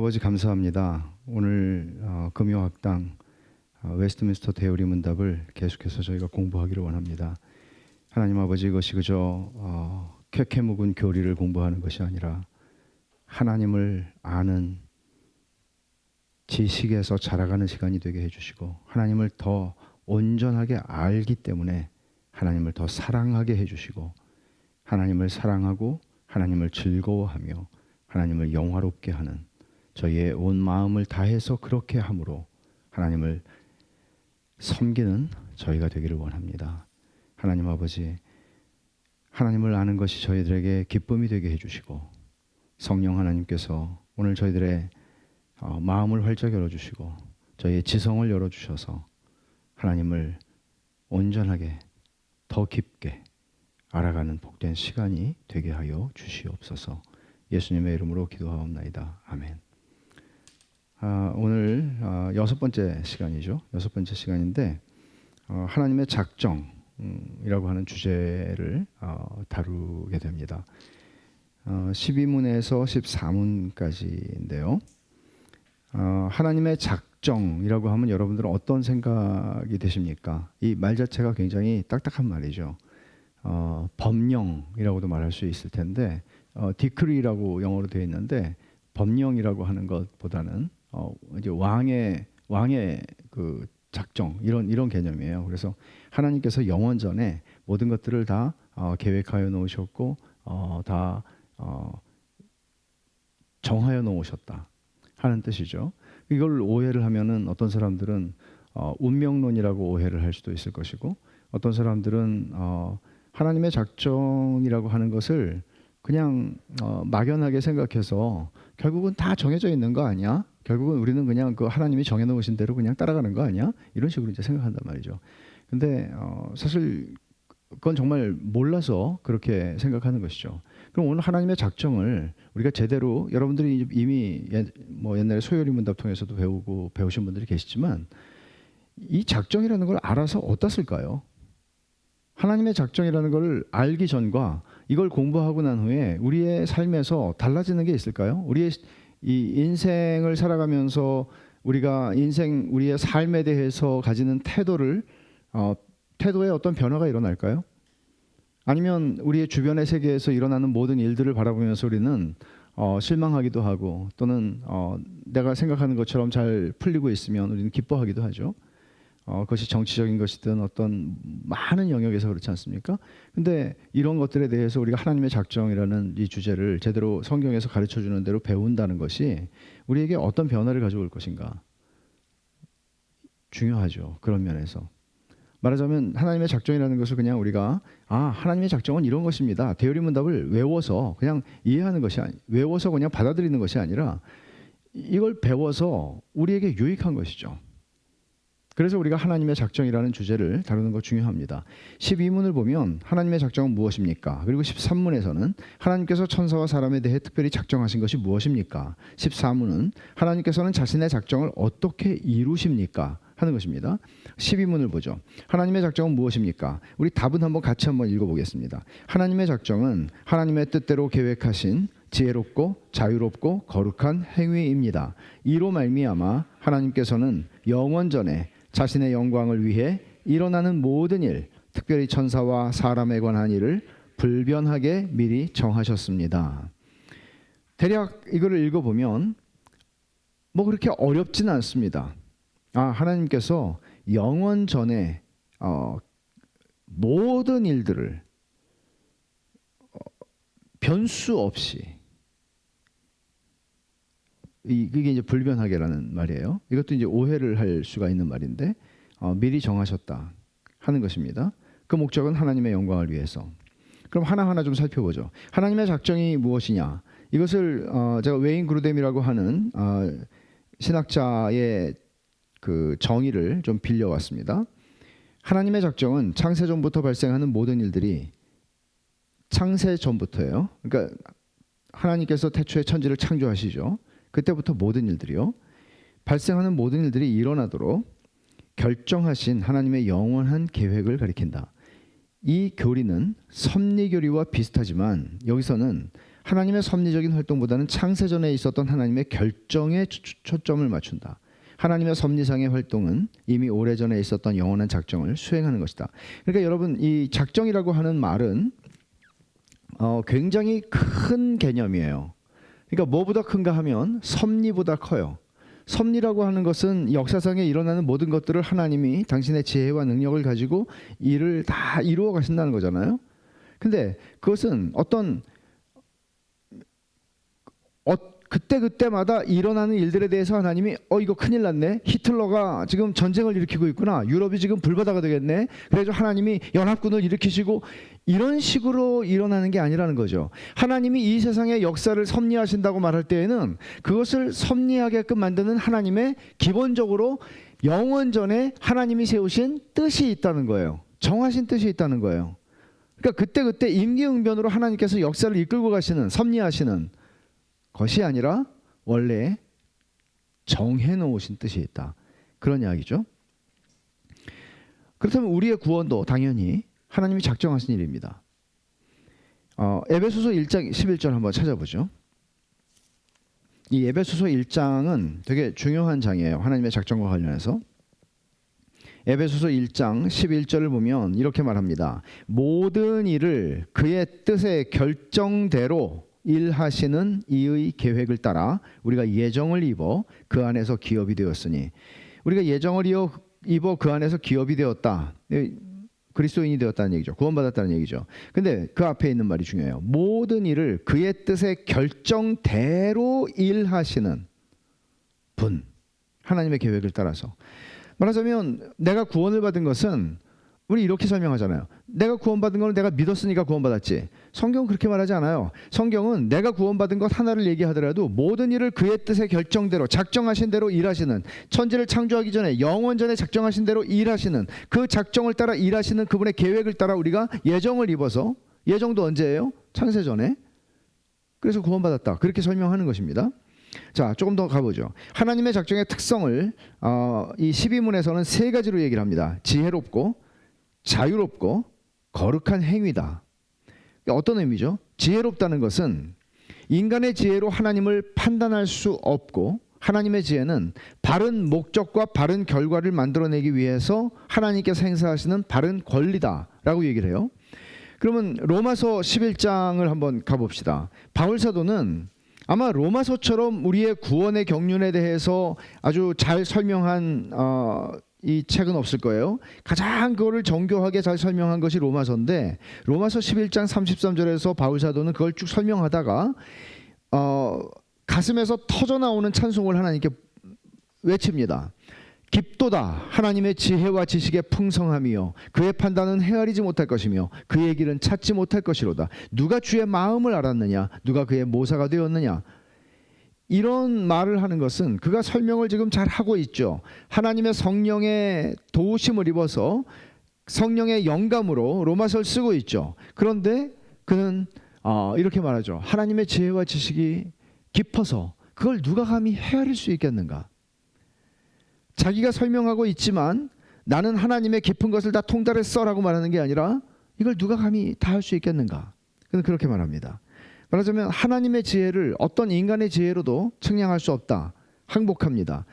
아버지 감사합니다. 오늘 금요학당 웨스트민스터 대우리 문답을 계속해서 저희가 공부하기를 원합니다. 하나님 아버지, 이것이 그저 쾌쾌 묵은 교리를 공부하는 것이 아니라 하나님을 아는 지식에서 자라가는 시간이 되게 해주시고, 하나님을 더 온전하게 알기 때문에 하나님을 더 사랑하게 해주시고, 하나님을 사랑하고 하나님을 즐거워하며 하나님을 영화롭게 하는 저희의 온 마음을 다해서 그렇게 함으로 하나님을 섬기는 저희가 되기를 원합니다. 하나님 아버지, 하나님을 아는 것이 저희들에게 기쁨이 되게 해주시고, 성령 하나님께서 오늘 저희들의 마음을 활짝 열어주시고 저희의 지성을 열어주셔서 하나님을 온전하게 더 깊게 알아가는 복된 시간이 되게 하여 주시옵소서. 예수님의 이름으로 기도하옵나이다. 아멘. 오늘 여섯 번째 시간이죠. 여섯 번째 시간인데 하나님의 작정이라고 하는 주제를 다루게 됩니다. 12문에서 14문까지인데요. 하나님의 작정이라고 하면 여러분들은 어떤 생각이 드십니까? 이 말 자체가 굉장히 딱딱한 말이죠. 법령이라고도 말할 수 있을 텐데 디크리라고 영어로 되어 있는데 법령이라고 하는 것보다는 이제 왕의 그 작정 이런 개념이에요. 그래서 하나님께서 영원 전에 모든 것들을 다 계획하여 놓으셨고 다 정하여 놓으셨다 하는 뜻이죠. 이걸 오해를 하면은 어떤 사람들은 운명론이라고 오해를 할 수도 있을 것이고, 어떤 사람들은 하나님의 작정이라고 하는 것을 그냥 막연하게 생각해서 결국은 다 정해져 있는 거 아니야? 결국은 우리는 그냥 그 하나님이 정해놓으신 대로 그냥 따라가는 거 아니야? 이런 식으로 이제 생각한단 말이죠. 근데 사실 그건 정말 몰라서 그렇게 생각하는 것이죠. 그럼 오늘 하나님의 작정을 우리가 제대로, 여러분들이 이미 옛날에 소요리 문답 통해서도 배우신 분들이 계시지만, 이 작정이라는 걸 알아서 어디다 쓸까요? 하나님의 작정이라는 걸 알기 전과 이걸 공부하고 난 후에 우리의 삶에서 달라지는 게 있을까요? 우리의 이 인생을 살아가면서 우리의 삶에 대해서 가지는 태도에 어떤 변화가 일어날까요? 아니면 우리의 주변의 세계에서 일어나는 모든 일들을 바라보면서 우리는 실망하기도 하고, 또는 내가 생각하는 것처럼 잘 풀리고 있으면 우리는 기뻐하기도 하죠. 그것이 정치적인 것이든 어떤 많은 영역에서 그렇지 않습니까? 근데 이런 것들에 대해서 우리가 하나님의 작정이라는 이 주제를 제대로 성경에서 가르쳐주는 대로 배운다는 것이 우리에게 어떤 변화를 가져올 것인가 중요하죠. 그런 면에서 말하자면 하나님의 작정이라는 것을 그냥 우리가 하나님의 작정은 이런 것입니다, 대우리 문답을 외워서 그냥 이해하는 것이 외워서 그냥 받아들이는 것이 아니라 이걸 배워서 우리에게 유익한 것이죠. 그래서 우리가 하나님의 작정이라는 주제를 다루는 거 중요합니다. 12문을 보면 하나님의 작정은 무엇입니까? 그리고 13문에서는 하나님께서 천사와 사람에 대해 특별히 작정하신 것이 무엇입니까? 14문은 하나님께서는 자신의 작정을 어떻게 이루십니까? 하는 것입니다. 12문을 보죠. 하나님의 작정은 무엇입니까? 우리 답은 같이 한번 읽어보겠습니다. 하나님의 작정은 하나님의 뜻대로 계획하신 지혜롭고 자유롭고 거룩한 행위입니다. 이로 말미암아 하나님께서는 영원 전에 자신의 영광을 위해 일어나는 모든 일, 특별히 천사와 사람에 관한 일을 불변하게 미리 정하셨습니다. 대략 이거를 읽어보면 그렇게 어렵지는 않습니다. 하나님께서 영원 전에 모든 일들을 변수 없이, 이게 이제 불변하게라는 말이에요. 이것도 이제 오해를 할 수가 있는 말인데 미리 정하셨다 하는 것입니다. 그 목적은 하나님의 영광을 위해서. 그럼 하나하나 좀 살펴보죠. 하나님의 작정이 무엇이냐? 이것을 제가 웨인 그루뎀이라고 하는 신학자의 그 정의를 좀 빌려왔습니다. 하나님의 작정은 창세 전부터 발생하는 모든 일들이, 창세 전부터예요. 그러니까 하나님께서 태초에 천지를 창조하시죠. 그때부터 모든 일들이요, 발생하는 모든 일들이 일어나도록 결정하신 하나님의 영원한 계획을 가리킨다. 이 교리는 섭리교리와 비슷하지만 여기서는 하나님의 섭리적인 활동보다는 창세전에 있었던 하나님의 결정에 초점을 맞춘다. 하나님의 섭리상의 활동은 이미 오래전에 있었던 영원한 작정을 수행하는 것이다. 그러니까 여러분, 이 작정이라고 하는 말은 굉장히 큰 개념이에요. 그러니까 뭐보다 큰가 하면 섭리보다 커요. 섭리라고 하는 것은 역사상에 일어나는 모든 것들을 하나님이 당신의 지혜와 능력을 가지고 일을 다 이루어 가신다는 거잖아요. 근데 그것은 그때마다 일어나는 일들에 대해서 하나님이 이거 큰일 났네. 히틀러가 지금 전쟁을 일으키고 있구나. 유럽이 지금 불바다가 되겠네. 그래서 하나님이 연합군을 일으키시고 이런 식으로 일어나는 게 아니라는 거죠. 하나님이 이 세상의 역사를 섭리하신다고 말할 때에는 그것을 섭리하게끔 만드는 하나님의 기본적으로 영원전에 하나님이 세우신 뜻이 있다는 거예요. 정하신 뜻이 있다는 거예요. 그러니까 그때 임기응변으로 하나님께서 역사를 이끌고 가시는, 섭리하시는 것이 아니라 원래 정해놓으신 뜻이 있다. 그런 이야기죠. 그렇다면 우리의 구원도 당연히 하나님이 작정하신 일입니다. 에베소서 1장 11절 한번 찾아보죠. 이 에베소서 1장은 되게 중요한 장이에요. 하나님의 작정과 관련해서. 에베소서 1장 11절을 보면 이렇게 말합니다. 모든 일을 그의 뜻의 결정대로 일하시는 이의 계획을 따라 우리가 예정을 입어 그 안에서 기업이 되었으니, 우리가 예정을 입어 그 안에서 기업이 되었다. 그리스도인이 되었다는 얘기죠. 구원받았다는 얘기죠. 근데 그 앞에 있는 말이 중요해요. 모든 일을 그의 뜻의 결정대로 일하시는 분, 하나님의 계획을 따라서. 말하자면 내가 구원을 받은 것은, 우리 이렇게 설명하잖아요. 내가 구원받은 건 내가 믿었으니까 구원받았지. 성경은 그렇게 말하지 않아요. 성경은 내가 구원받은 것 하나를 얘기하더라도 모든 일을 그의 뜻의 결정대로, 작정하신 대로 일하시는, 천지를 창조하기 전에 영원전에 작정하신 대로 일하시는, 그 작정을 따라 일하시는 그분의 계획을 따라 우리가 예정을 입어서, 예정도 언제예요? 창세전에. 그래서 구원받았다. 그렇게 설명하는 것입니다. 자, 조금 더 가보죠. 하나님의 작정의 특성을 이 12문에서는 세 가지로 얘기를 합니다. 지혜롭고, 자유롭고, 거룩한 행위다. 어떤 의미죠? 지혜롭다는 것은 인간의 지혜로 하나님을 판단할 수 없고, 하나님의 지혜는 바른 목적과 바른 결과를 만들어내기 위해서 하나님께서 행사하시는 바른 권리다라고 얘기를 해요. 그러면 로마서 11장을 한번 가봅시다. 바울 사도는 아마 로마서처럼 우리의 구원의 경륜에 대해서 아주 잘 설명한 이 책은 없을 거예요. 가장 그거를 정교하게 잘 설명한 것이 로마서인데, 로마서 11장 33절에서 바울 사도는 그걸 쭉 설명하다가 가슴에서 터져나오는 찬송을 하나님께 외칩니다. 깊도다 하나님의 지혜와 지식의 풍성함이요 그의 판단은 헤아리지 못할 것이며 그의 길은 찾지 못할 것이로다. 누가 주의 마음을 알았느냐, 누가 그의 모사가 되었느냐. 이런 말을 하는 것은 그가 설명을 지금 잘 하고 있죠. 하나님의 성령의 도우심을 입어서 성령의 영감으로 로마서를 쓰고 있죠. 그런데 그는 이렇게 말하죠. 하나님의 지혜와 지식이 깊어서 그걸 누가 감히 헤아릴 수 있겠는가. 자기가 설명하고 있지만 나는 하나님의 깊은 것을 다 통달했어라고 말하는 게 아니라 이걸 누가 감히 다 할 수 있겠는가. 그는 그렇게 말합니다. 말하자면 하나님의 지혜를 어떤 인간의 지혜로도 측량할 수 없다. 항복합니다.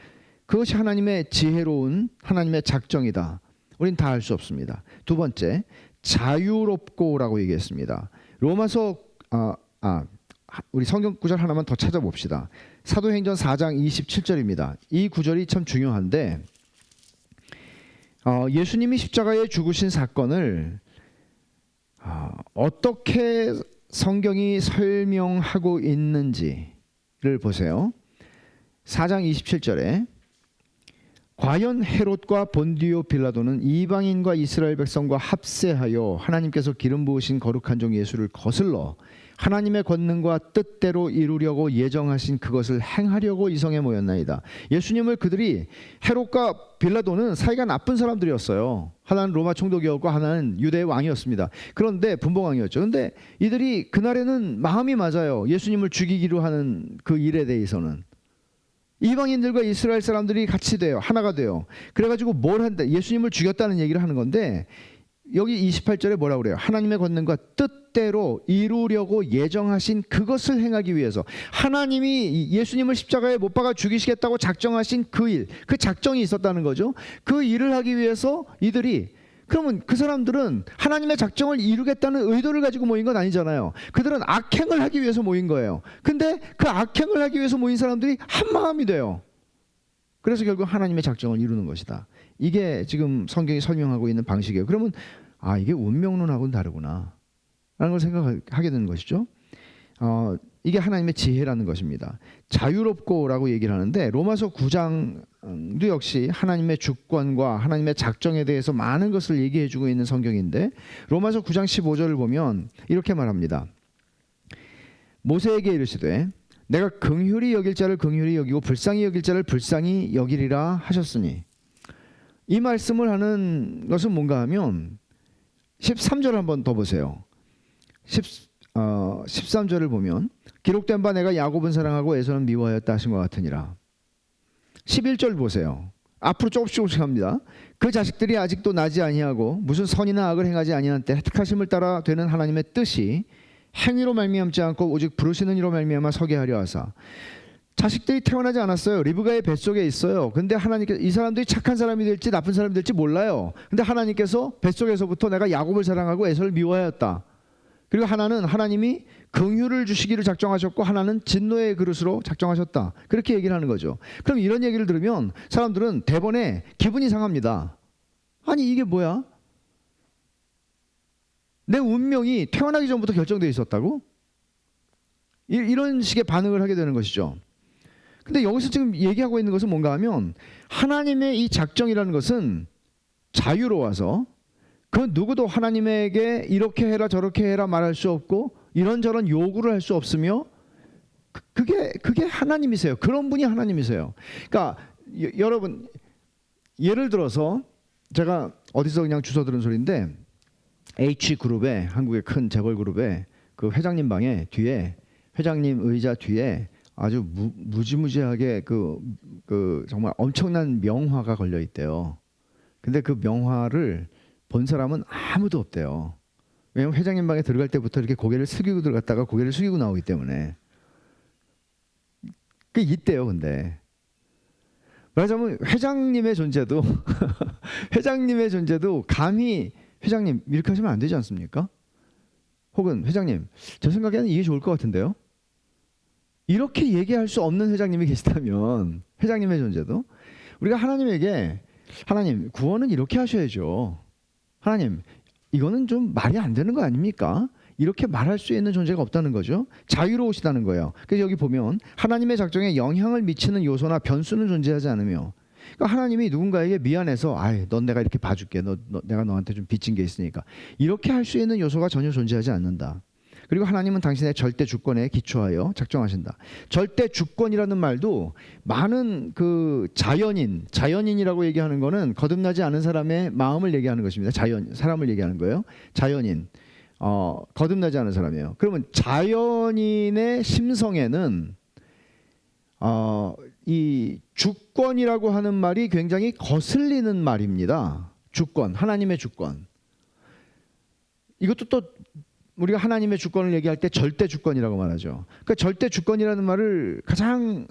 그것이 하나님의 지혜로운 하나님의 작정이다. 우린 다 알 수 없습니다. 두 번째, 자유롭고라고 얘기했습니다. 로마서 우리 성경 구절 하나만 더 찾아봅시다. 사도행전 4장 27절입니다. 이 구절이 참 중요한데, 예수님이 십자가에 죽으신 사건을 어떻게 성경이 설명하고 있는지를 보세요. 4장 27절에 과연 헤롯과 본디오 빌라도는 이방인과 이스라엘 백성과 합세하여 하나님께서 기름 부으신 거룩한 종 예수를 거슬러 하나님의 권능과 뜻대로 이루려고 예정하신 그것을 행하려고 이성에 모였나이다. 예수님을 그들이, 헤롯과 빌라도는 사이가 나쁜 사람들이었어요. 하나는 로마 총독이었고 하나는 유대의 왕이었습니다. 그런데 분봉왕이었죠. 그런데 이들이 그날에는 마음이 맞아요. 예수님을 죽이기로 하는 그 일에 대해서는. 이방인들과 이스라엘 사람들이 같이 돼요. 하나가 돼요. 그래가지고 뭘 한다. 예수님을 죽였다는 얘기를 하는 건데, 여기 28절에 뭐라고 그래요? 하나님의 권능과 뜻대로 이루려고 예정하신 그것을 행하기 위해서 하나님이 예수님을 십자가에 못 박아 죽이시겠다고 작정하신 그 일, 그 작정이 있었다는 거죠. 그 일을 하기 위해서 이들이, 그러면 그 사람들은 하나님의 작정을 이루겠다는 의도를 가지고 모인 건 아니잖아요. 그들은 악행을 하기 위해서 모인 거예요. 근데 그 악행을 하기 위해서 모인 사람들이 한 마음이 돼요. 그래서 결국 하나님의 작정을 이루는 것이다. 이게 지금 성경이 설명하고 있는 방식이에요. 그러면 이게 운명론하고는 다르구나 라는 걸 생각하게 되는 것이죠. 이게 하나님의 지혜라는 것입니다. 자유롭고라고 얘기를 하는데 로마서 9장도 역시 하나님의 주권과 하나님의 작정에 대해서 많은 것을 얘기해 주고 있는 성경인데 로마서 9장 15절을 보면 이렇게 말합니다. 모세에게 이르시되 내가 긍휼히 여길 자를 긍휼히 여기고 불쌍히 여길 자를 불쌍히 여기리라 하셨으니, 이 말씀을 하는 것은 뭔가 하면 13절 한번 더 보세요. 13절을 보면 기록된 바 내가 야곱은 사랑하고 에서는 미워하였다 하신 것 같으니라. 11절 보세요. 앞으로 조금씩 합니다. 그 자식들이 아직도 나지 아니하고 무슨 선이나 악을 행하지 아니한 때 택하심을 따라 되는 하나님의 뜻이 행위로 말미암지 않고 오직 부르시는 이로 말미암아 서게 하려 하사. 자식들이 태어나지 않았어요. 리브가의 뱃속에 있어요. 근데 하나님께서 이 사람들이 착한 사람이 될지 나쁜 사람이 될지 몰라요. 근데 하나님께서 뱃속에서부터 내가 야곱을 사랑하고 에서를 미워하였다. 그리고 하나는 하나님이 긍휼을 주시기를 작정하셨고 하나는 진노의 그릇으로 작정하셨다. 그렇게 얘기를 하는 거죠. 그럼 이런 얘기를 들으면 사람들은 대번에 기분이 상합니다. 아니 이게 뭐야? 내 운명이 태어나기 전부터 결정되어 있었다고? 이런 식의 반응을 하게 되는 것이죠. 근데 여기서 지금 얘기하고 있는 것은 뭔가 하면 하나님의 이 작정이라는 것은 자유로워서 그 누구도 하나님에게 이렇게 해라 저렇게 해라 말할 수 없고 이런저런 요구를 할 수 없으며 그게 하나님이세요. 그런 분이 하나님이세요. 그러니까 여러분 예를 들어서 제가 어디서 그냥 주워 들은 소리인데 H그룹에, 한국의 큰 재벌 그룹에 그 회장님 방에 뒤에, 회장님 의자 뒤에 아주 무지무지하게 그 정말 엄청난 명화가 걸려 있대요. 근데 그 명화를 본 사람은 아무도 없대요. 왜냐면 회장님 방에 들어갈 때부터 이렇게 고개를 숙이고 들어갔다가 고개를 숙이고 나오기 때문에. 그게 있대요. 근데 말하자면 회장님의 존재도 회장님의 존재도 감히 회장님 이렇게 하시면 안 되지 않습니까? 혹은 회장님 제 생각에는 이게 좋을 것 같은데요. 이렇게 얘기할 수 없는 회장님이 계시다면 회장님의 존재도 우리가 하나님에게 하나님 구원은 이렇게 하셔야죠. 하나님 이거는 좀 말이 안 되는 거 아닙니까? 이렇게 말할 수 있는 존재가 없다는 거죠. 자유로우시다는 거예요. 그래서 여기 보면 하나님의 작정에 영향을 미치는 요소나 변수는 존재하지 않으며, 그러니까 하나님이 누군가에게 미안해서 넌 내가 이렇게 봐줄게. 내가 너한테 좀 빚진 게 있으니까 이렇게 할 수 있는 요소가 전혀 존재하지 않는다. 그리고 하나님은 당신의 절대 주권에 기초하여 작정하신다. 절대 주권이라는 말도 많은 그 자연인이라고 얘기하는 거는 거듭나지 않은 사람의 마음을 얘기하는 것입니다. 사람을 얘기하는 거예요. 자연인, 거듭나지 않은 사람이에요. 그러면 자연인의 심성에는 이 주권이라고 하는 말이 굉장히 거슬리는 말입니다. 주권, 하나님의 주권. 이것도 또 우리가 하나님의 주권을 얘기할 때 절대 주권이라고 말하죠. 그러니까 절대 주권이라는 말을 가장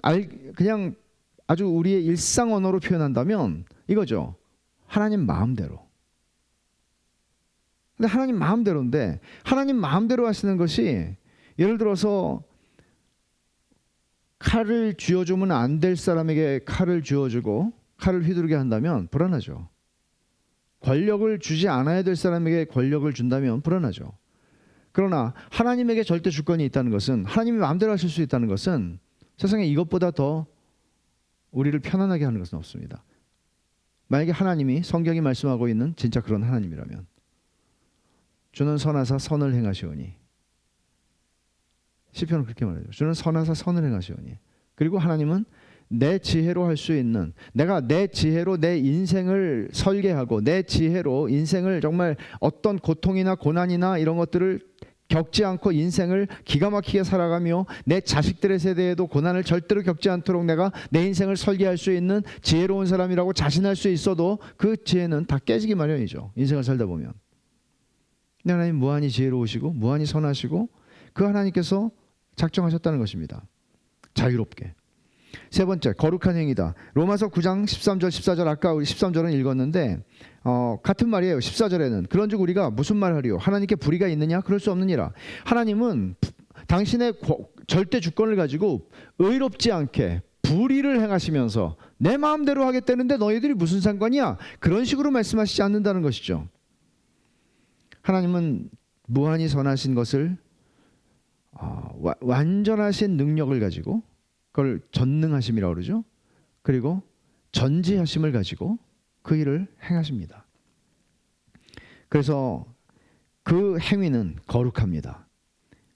그냥 아주 우리의 일상 언어로 표현한다면 이거죠. 하나님 마음대로. 근데 하나님 마음대로인데 하나님 마음대로 하시는 것이 예를 들어서 칼을 쥐어주면 안 될 사람에게 칼을 쥐어주고 칼을 휘두르게 한다면 불안하죠. 권력을 주지 않아야 될 사람에게 권력을 준다면 불안하죠. 그러나 하나님에게 절대 주권이 있다는 것은, 하나님이 마음대로 하실 수 있다는 것은 세상에 이것보다 더 우리를 편안하게 하는 것은 없습니다. 만약에 하나님이 성경이 말씀하고 있는 진짜 그런 하나님이라면 주는 선하사 선을 행하시오니, 시편은 그렇게 말해요. 주는 선하사 선을 행하시오니. 그리고 하나님은 내 지혜로 할 수 있는, 내가 내 지혜로 내 인생을 설계하고 내 지혜로 인생을 정말 어떤 고통이나 고난이나 이런 것들을 겪지 않고 인생을 기가 막히게 살아가며 내 자식들의 세대에도 고난을 절대로 겪지 않도록 내가 내 인생을 설계할 수 있는 지혜로운 사람이라고 자신할 수 있어도 그 지혜는 다 깨지기 마련이죠. 인생을 살다 보면. 근데 하나님 무한히 지혜로우시고 무한히 선하시고 그 하나님께서 작정하셨다는 것입니다. 자유롭게. 세 번째, 거룩한 행위다. 로마서 9장 13절 14절 아까 우리 13절은 읽었는데 같은 말이에요. 14절에는 그런즉 우리가 무슨 말하리요? 하나님께 불의가 있느냐? 그럴 수 없느니라. 하나님은 당신의 절대 주권을 가지고 의롭지 않게 불의를 행하시면서 내 마음대로 하겠다는데 너희들이 무슨 상관이야? 그런 식으로 말씀하시지 않는다는 것이죠. 하나님은 무한히 선하신 것을 완전하신 능력을 가지고 그걸 전능하심이라고 그러죠. 그리고 전지하심을 가지고 그 일을 행하십니다. 그래서 그 행위는 거룩합니다.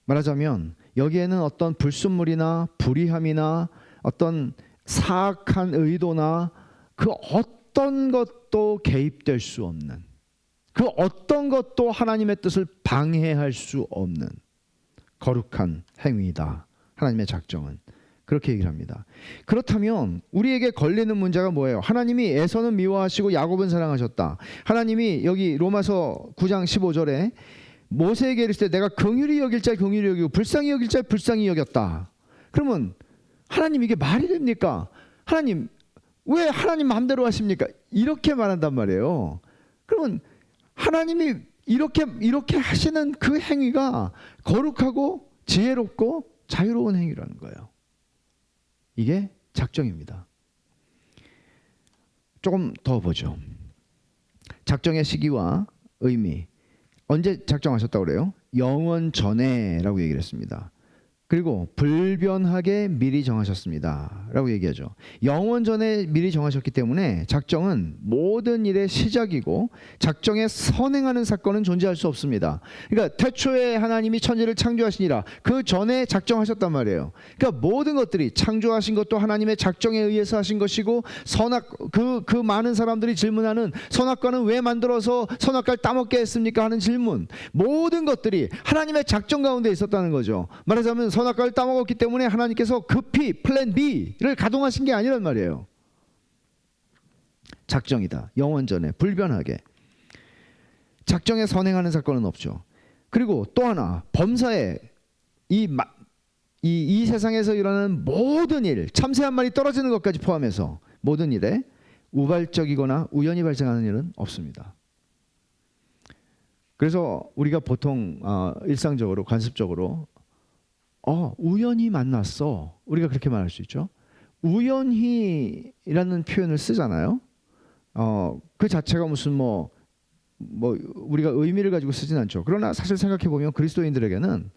말하자면 여기에는 어떤 불순물이나 불의함이나 어떤 사악한 의도나 그 어떤 것도 개입될 수 없는, 그 어떤 것도 하나님의 뜻을 방해할 수 없는 거룩한 행위이다. 하나님의 작정은 그렇게 얘기를 합니다. 그렇다면 우리에게 걸리는 문제가 뭐예요? 하나님이 에서는 미워하시고 야곱은 사랑하셨다. 하나님이 여기 로마서 9장 15절에 모세에게 이르시되 내가 긍휼히 여길 자 긍휼히 여기고 불쌍히 여길 자 불쌍히 여겼다. 그러면 하나님 이게 말이 됩니까? 하나님 왜 하나님 마음대로 하십니까? 이렇게 말한단 말이에요. 그러면 하나님이 이렇게 하시는 그 행위가 거룩하고 지혜롭고 자유로운 행위라는 거예요. 이게 작정입니다. 조금 더 보죠. 작정의 시기와 의미. 언제 작정하셨다고 그래요? 영원 전에라고 얘기를 했습니다. 그리고 불변하게 미리 정하셨습니다 라고 얘기하죠. 영원 전에 미리 정하셨기 때문에 작정은 모든 일의 시작이고 작정에 선행하는 사건은 존재할 수 없습니다. 그러니까 태초에 하나님이 천지를 창조하시니라 그 전에 작정하셨단 말이에요. 그러니까 모든 것들이 창조하신 것도 하나님의 작정에 의해서 하신 것이고 그 많은 사람들이 질문하는 선악과는 왜 만들어서 선악과를 따먹게 했습니까 하는 질문, 모든 것들이 하나님의 작정 가운데 있었다는 거죠. 말하자면 선악과를 따먹었기 때문에 하나님께서 급히 플랜 B를 가동하신 게 아니란 말이에요. 작정이다. 영원 전에 불변하게. 작정에 선행하는 사건은 없죠. 그리고 또 하나, 범사에 이 세상에서 일어나는 모든 일, 참새 한 마리 떨어지는 것까지 포함해서 모든 일에 우발적이거나 우연히 발생하는 일은 없습니다. 그래서 우리가 보통 일상적으로 관습적으로 우연히 만났어. 우리가 그렇게 말할 수 있죠. 우연히라는 표현을 쓰잖아요. 그 자체가 무슨 뭐 우리가 의미를 가지고 쓰진 않죠. 그러나 사실 생각해 보면 그리스도인들에게는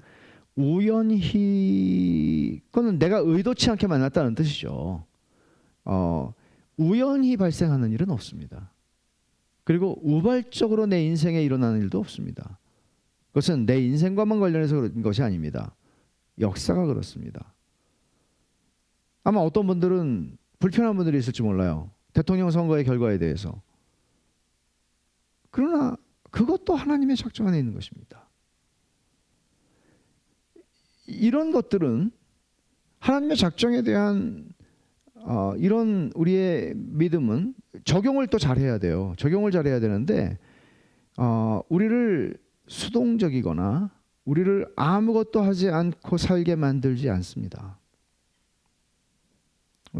우연히 그거는 내가 의도치 않게 만났다는 뜻이죠. 우연히 발생하는 일은 없습니다. 그리고 우발적으로 내 인생에 일어나는 일도 없습니다. 그것은 내 인생과만 관련해서 그런 것이 아닙니다. 역사가 그렇습니다. 아마 어떤 분들은 불편한 분들이 있을지 몰라요. 대통령 선거의 결과에 대해서. 그러나 그것도 하나님의 작정 안에 있는 것입니다. 이런 것들은 하나님의 작정에 대한 이런 우리의 믿음은 적용을 또 잘해야 돼요. 적용을 잘해야 되는데 우리를 수동적이거나 우리를 아무것도 하지 않고 살게 만들지 않습니다.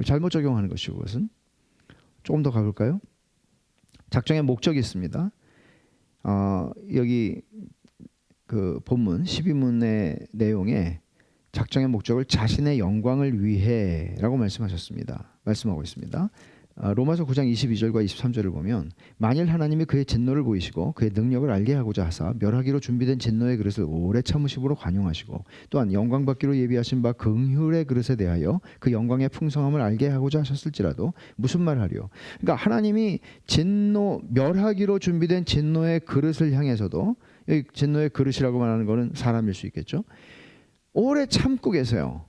잘못 적용하는 것이고 그것은 조금 더 가볼까요? 작정의 목적이 있습니다. 여기 그 본문 12문의 내용에 작정의 목적을 자신의 영광을 위해라고 말씀하고 있습니다. 로마서 9장 22절과 23절을 보면 만일 하나님이 그의 진노를 보이시고 그의 능력을 알게 하고자 하사 멸하기로 준비된 진노의 그릇을 오래 참으심으로 관용하시고 또한 영광 받기로 예비하신 바 긍휼의 그릇에 대하여 그 영광의 풍성함을 알게 하고자 하셨을지라도 무슨 말하리요? 그러니까 하나님이 멸하기로 준비된 진노의 그릇을 향해서도, 여기 진노의 그릇이라고 말하는 것은 사람일 수 있겠죠. 오래 참고 계세요.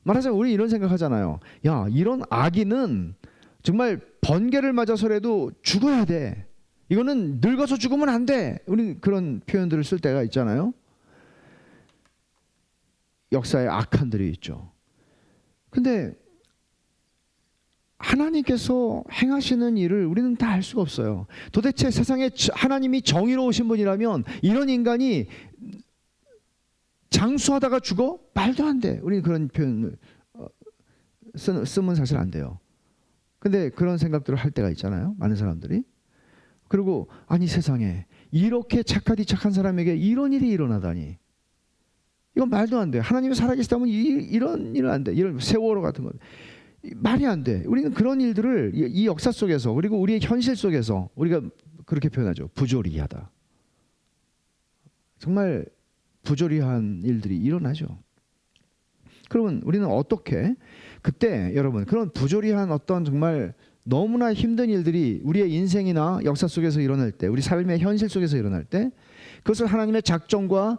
말하자면 우리 이런 생각하잖아요. 야, 이런 악인은 정말 번개를 맞아서라도 죽어야 돼. 이거는 늙어서 죽으면 안 돼. 우리 그런 표현들을 쓸 때가 있잖아요. 역사에 악한들이 있죠. 근데 하나님께서 행하시는 일을 우리는 다 알 수가 없어요. 도대체 세상에 하나님이 정의로우신 분이라면 이런 인간이 장수하다가 죽어? 말도 안 돼. 우리는 그런 표현을 쓰면 사실 안 돼요. 근데 그런 생각들을 할 때가 있잖아요. 많은 사람들이. 그리고 아니 세상에 이렇게 착하디 착한 사람에게 이런 일이 일어나다니. 이건 말도 안 돼. 하나님이 살아계시다면 이런 일은 안 돼. 이런 세월호 같은 거. 말이 안 돼. 우리는 그런 일들을 이 역사 속에서 그리고 우리의 현실 속에서 우리가 그렇게 표현하죠. 부조리하다. 정말 부조리한 일들이 일어나죠. 그러면 우리는 어떻게 그때 여러분 그런 부조리한 어떤 정말 너무나 힘든 일들이 우리의 인생이나 역사 속에서 일어날 때 우리 삶의 현실 속에서 일어날 때 그것을 하나님의 작정과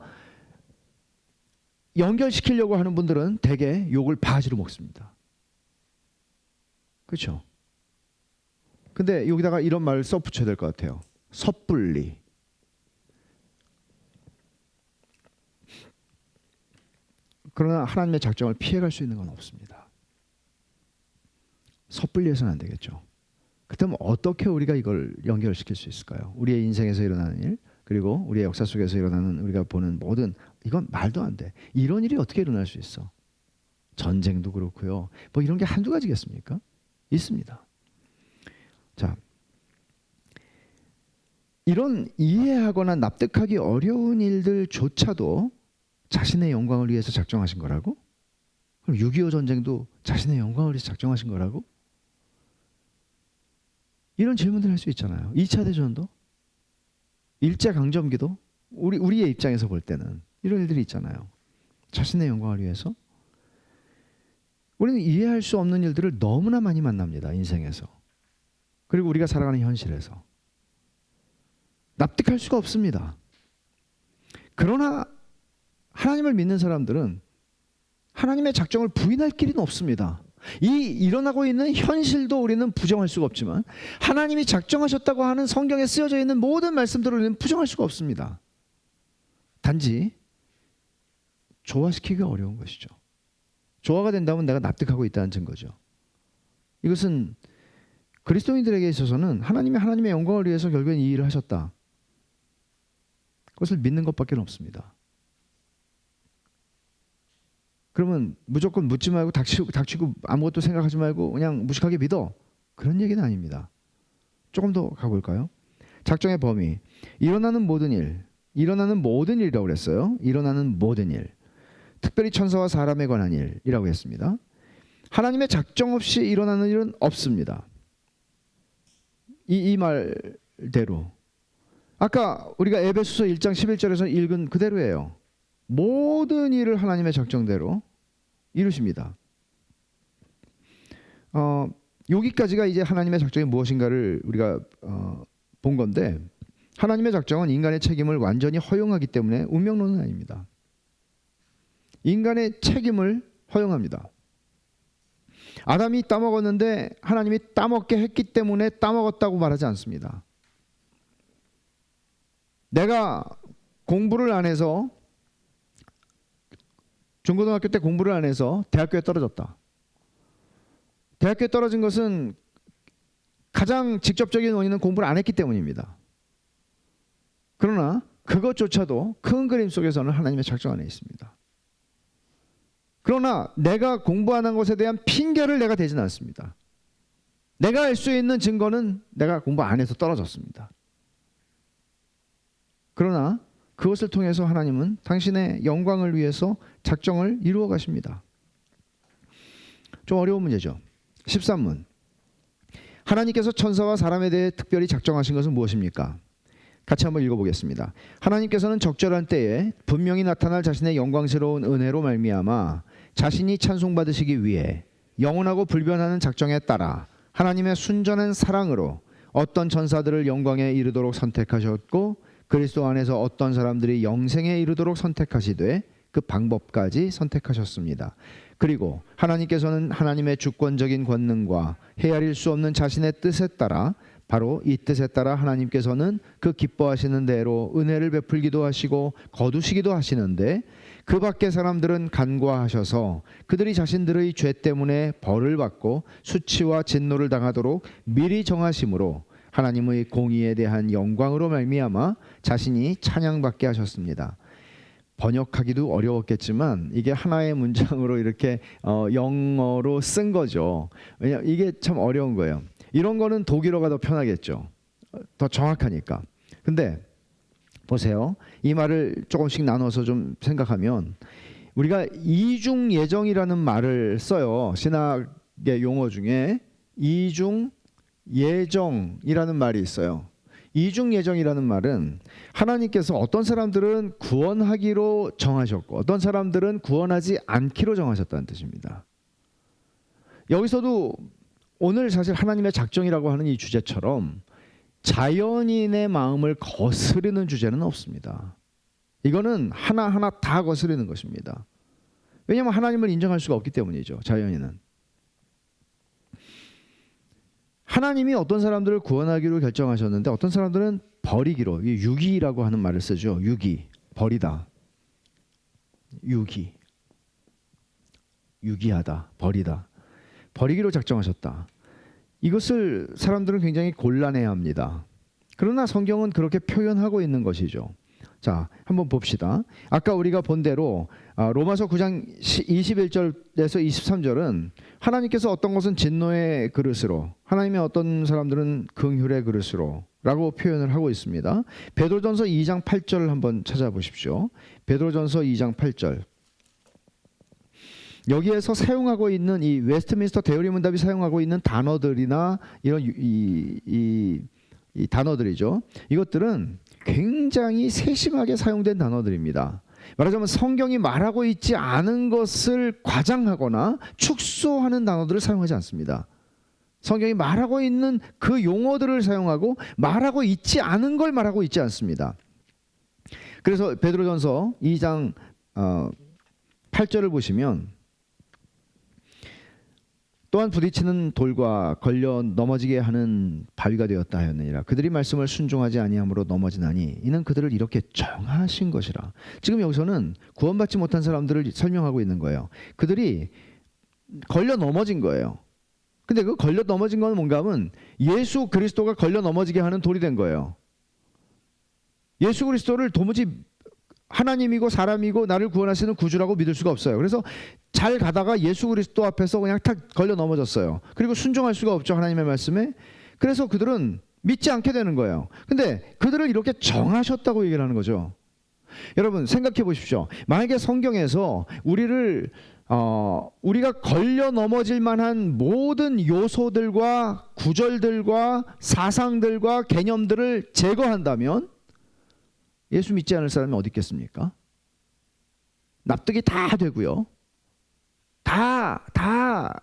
연결시키려고 하는 분들은 대개 욕을 바지로 먹습니다. 그렇죠? 근데 여기다가 이런 말을 써붙여야 될 것 같아요. 섣불리. 그러나 하나님의 작정을 피해갈 수 있는 건 없습니다. 섣불리 해서는 안 되겠죠. 그렇다면 어떻게 우리가 이걸 연결시킬 수 있을까요? 우리의 인생에서 일어나는 일 그리고 우리의 역사 속에서 일어나는 우리가 보는 모든 이건 말도 안 돼. 이런 일이 어떻게 일어날 수 있어? 전쟁도 그렇고요. 뭐 이런 게 한두 가지겠습니까? 있습니다. 자, 이런 이해하거나 납득하기 어려운 일들조차도 자신의 영광을 위해서 작정하신 거라고? 그럼 6.25 전쟁도 자신의 영광을 위해서 작정하신 거라고? 이런 질문들 할 수 있잖아요. 2차 대전도, 일제강점기도 우리의 입장에서 볼 때는 이런 일들이 있잖아요. 자신의 영광을 위해서. 우리는 이해할 수 없는 일들을 너무나 많이 만납니다. 인생에서. 그리고 우리가 살아가는 현실에서. 납득할 수가 없습니다. 그러나 하나님을 믿는 사람들은 하나님의 작정을 부인할 길은 없습니다. 이 일어나고 있는 현실도 우리는 부정할 수가 없지만 하나님이 작정하셨다고 하는 성경에 쓰여져 있는 모든 말씀들을 우리는 부정할 수가 없습니다. 단지 조화시키기가 어려운 것이죠. 조화가 된다면 내가 납득하고 있다는 증거죠. 이것은 그리스도인들에게 있어서는 하나님의 영광을 위해서 결국엔 이 일을 하셨다. 그것을 믿는 것밖에 없습니다. 그러면 무조건 묻지 말고 닥치고 아무것도 생각하지 말고 그냥 무식하게 믿어. 그런 얘기는 아닙니다. 조금 더 가볼까요? 작정의 범위. 일어나는 모든 일이라고 그랬어요. 일어나는 모든 일. 특별히 천사와 사람에 관한 일이라고 했습니다. 하나님의 작정 없이 일어나는 일은 없습니다. 이 말대로 아까 우리가 에베소서 1장 11절에서 읽은 그대로예요. 모든 일을 하나님의 작정대로 이루십니다. 여기까지가 이제 하나님의 작정이 무엇인가를 우리가 본 건데 하나님의 작정은 인간의 책임을 완전히 허용하기 때문에 운명론은 아닙니다. 인간의 책임을 허용합니다. 아담이 따먹었는데 하나님이 따먹게 했기 때문에 따먹었다고 말하지 않습니다. 내가 공부를 안 해서 중고등학교 때 공부를 안 해서 대학교에 떨어졌다. 대학교에 떨어진 것은 가장 직접적인 원인은 공부를 안 했기 때문입니다. 그러나 그것조차도 큰 그림 속에서는 하나님의 작정 안에 있습니다. 그러나 내가 공부 안 한 것에 대한 핑계를 내가 대지는 않습니다. 내가 알 수 있는 증거는 내가 공부 안 해서 떨어졌습니다. 그러나 그것을 통해서 하나님은 당신의 영광을 위해서 작정을 이루어 가십니다. 좀 어려운 문제죠. 13문. 하나님께서 천사와 사람에 대해 특별히 작정하신 것은 무엇입니까? 같이 한번 읽어보겠습니다. 하나님께서는 적절한 때에 분명히 나타날 자신의 영광스러운 은혜로 말미암아 자신이 찬송받으시기 위해 영원하고 불변하는 작정에 따라 하나님의 순전한 사랑으로 어떤 천사들을 영광에 이르도록 선택하셨고 그리스도 안에서 어떤 사람들이 영생에 이르도록 선택하시되 그 방법까지 선택하셨습니다. 그리고 하나님께서는 하나님의 주권적인 권능과 헤아릴 수 없는 자신의 뜻에 따라 바로 이 뜻에 따라 하나님께서는 그 기뻐하시는 대로 은혜를 베풀기도 하시고 거두시기도 하시는데 그 밖의 사람들은 간과하셔서 그들이 자신들의 죄 때문에 벌을 받고 수치와 진노를 당하도록 미리 정하심으로 하나님의 공의에 대한 영광으로 말미암아 자신이 찬양받게 하셨습니다. 번역하기도 어려웠겠지만 이게 하나의 문장으로 이렇게 영어로 쓴 거죠. 왜냐하면 이게 참 어려운 거예요. 이런 거는 독일어가 더 편하겠죠. 더 정확하니까. 근데 보세요. 이 말을 조금씩 나눠서 좀 생각하면 우리가 이중 예정이라는 말을 써요. 신학의 용어 중에 이중 예정이라는 말이 있어요. 이중 예정이라는 말은 하나님께서 어떤 사람들은 구원하기로 정하셨고 어떤 사람들은 구원하지 않기로 정하셨다는 뜻입니다. 여기서도 오늘 사실 하나님의 작정이라고 하는 이 주제처럼 자연인의 마음을 거스르는 주제는 없습니다. 이거는 하나하나 다 거스르는 것입니다. 왜냐하면 하나님을 인정할 수가 없기 때문이죠. 자연인은. 하나님이 어떤 사람들을 구원하기로 결정하셨는데 어떤 사람들은 버리기로, 유기라고 하는 말을 쓰죠. 유기, 버리다. 유기, 유기하다, 버리다. 버리기로 작정하셨다. 이것을 사람들은 굉장히 곤란해합니다. 그러나 성경은 그렇게 표현하고 있는 것이죠. 자, 한번 봅시다. 아까 우리가 본 대로 로마서 9장 21절에서 23절은 하나님께서 어떤 것은 진노의 그릇으로, 하나님의 어떤 사람들은 긍휼의 그릇으로 라고 표현을 하고 있습니다. 베드로전서 2장 8절을 한번 찾아보십시오. 베드로전서 2장 8절. 여기에서 사용하고 있는 이 웨스트민스터 대의문답이 사용하고 있는 단어들이나 이런 이 단어들이죠. 이것들은 굉장히 세심하게 사용된 단어들입니다. 말하자면 성경이 말하고 있지 않은 것을 과장하거나 축소하는 단어들을 사용하지 않습니다. 성경이 말하고 있는 그 용어들을 사용하고 말하고 있지 않은 걸 말하고 있지 않습니다. 그래서 베드로전서 2장 8절을 보시면 또한 부딪히는 돌과 걸려 넘어지게 하는 바위가 되었다 하였느니라. 그들이 말씀을 순종하지 아니함으로 넘어지나니 이는 그들을 이렇게 정하신 것이라. 지금 여기서는 구원받지 못한 사람들을 설명하고 있는 거예요. 그들이 걸려 넘어진 거예요. 근데 그 걸려 넘어진 건 뭔가 하면 예수 그리스도가 걸려 넘어지게 하는 돌이 된 거예요. 예수 그리스도를 도무지 하나님이고 사람이고 나를 구원하시는 구주라고 믿을 수가 없어요. 그래서 잘 가다가 예수 그리스도 앞에서 그냥 탁 걸려 넘어졌어요. 그리고 순종할 수가 없죠. 하나님의 말씀에. 그래서 그들은 믿지 않게 되는 거예요. 근데 그들을 이렇게 정하셨다고 얘기를 하는 거죠. 여러분 생각해 보십시오. 만약에 성경에서 우리가 걸려 넘어질 만한 모든 요소들과 구절들과 사상들과 개념들을 제거한다면 예수 믿지 않을 사람이 어디 있겠습니까? 납득이 다 되고요. 다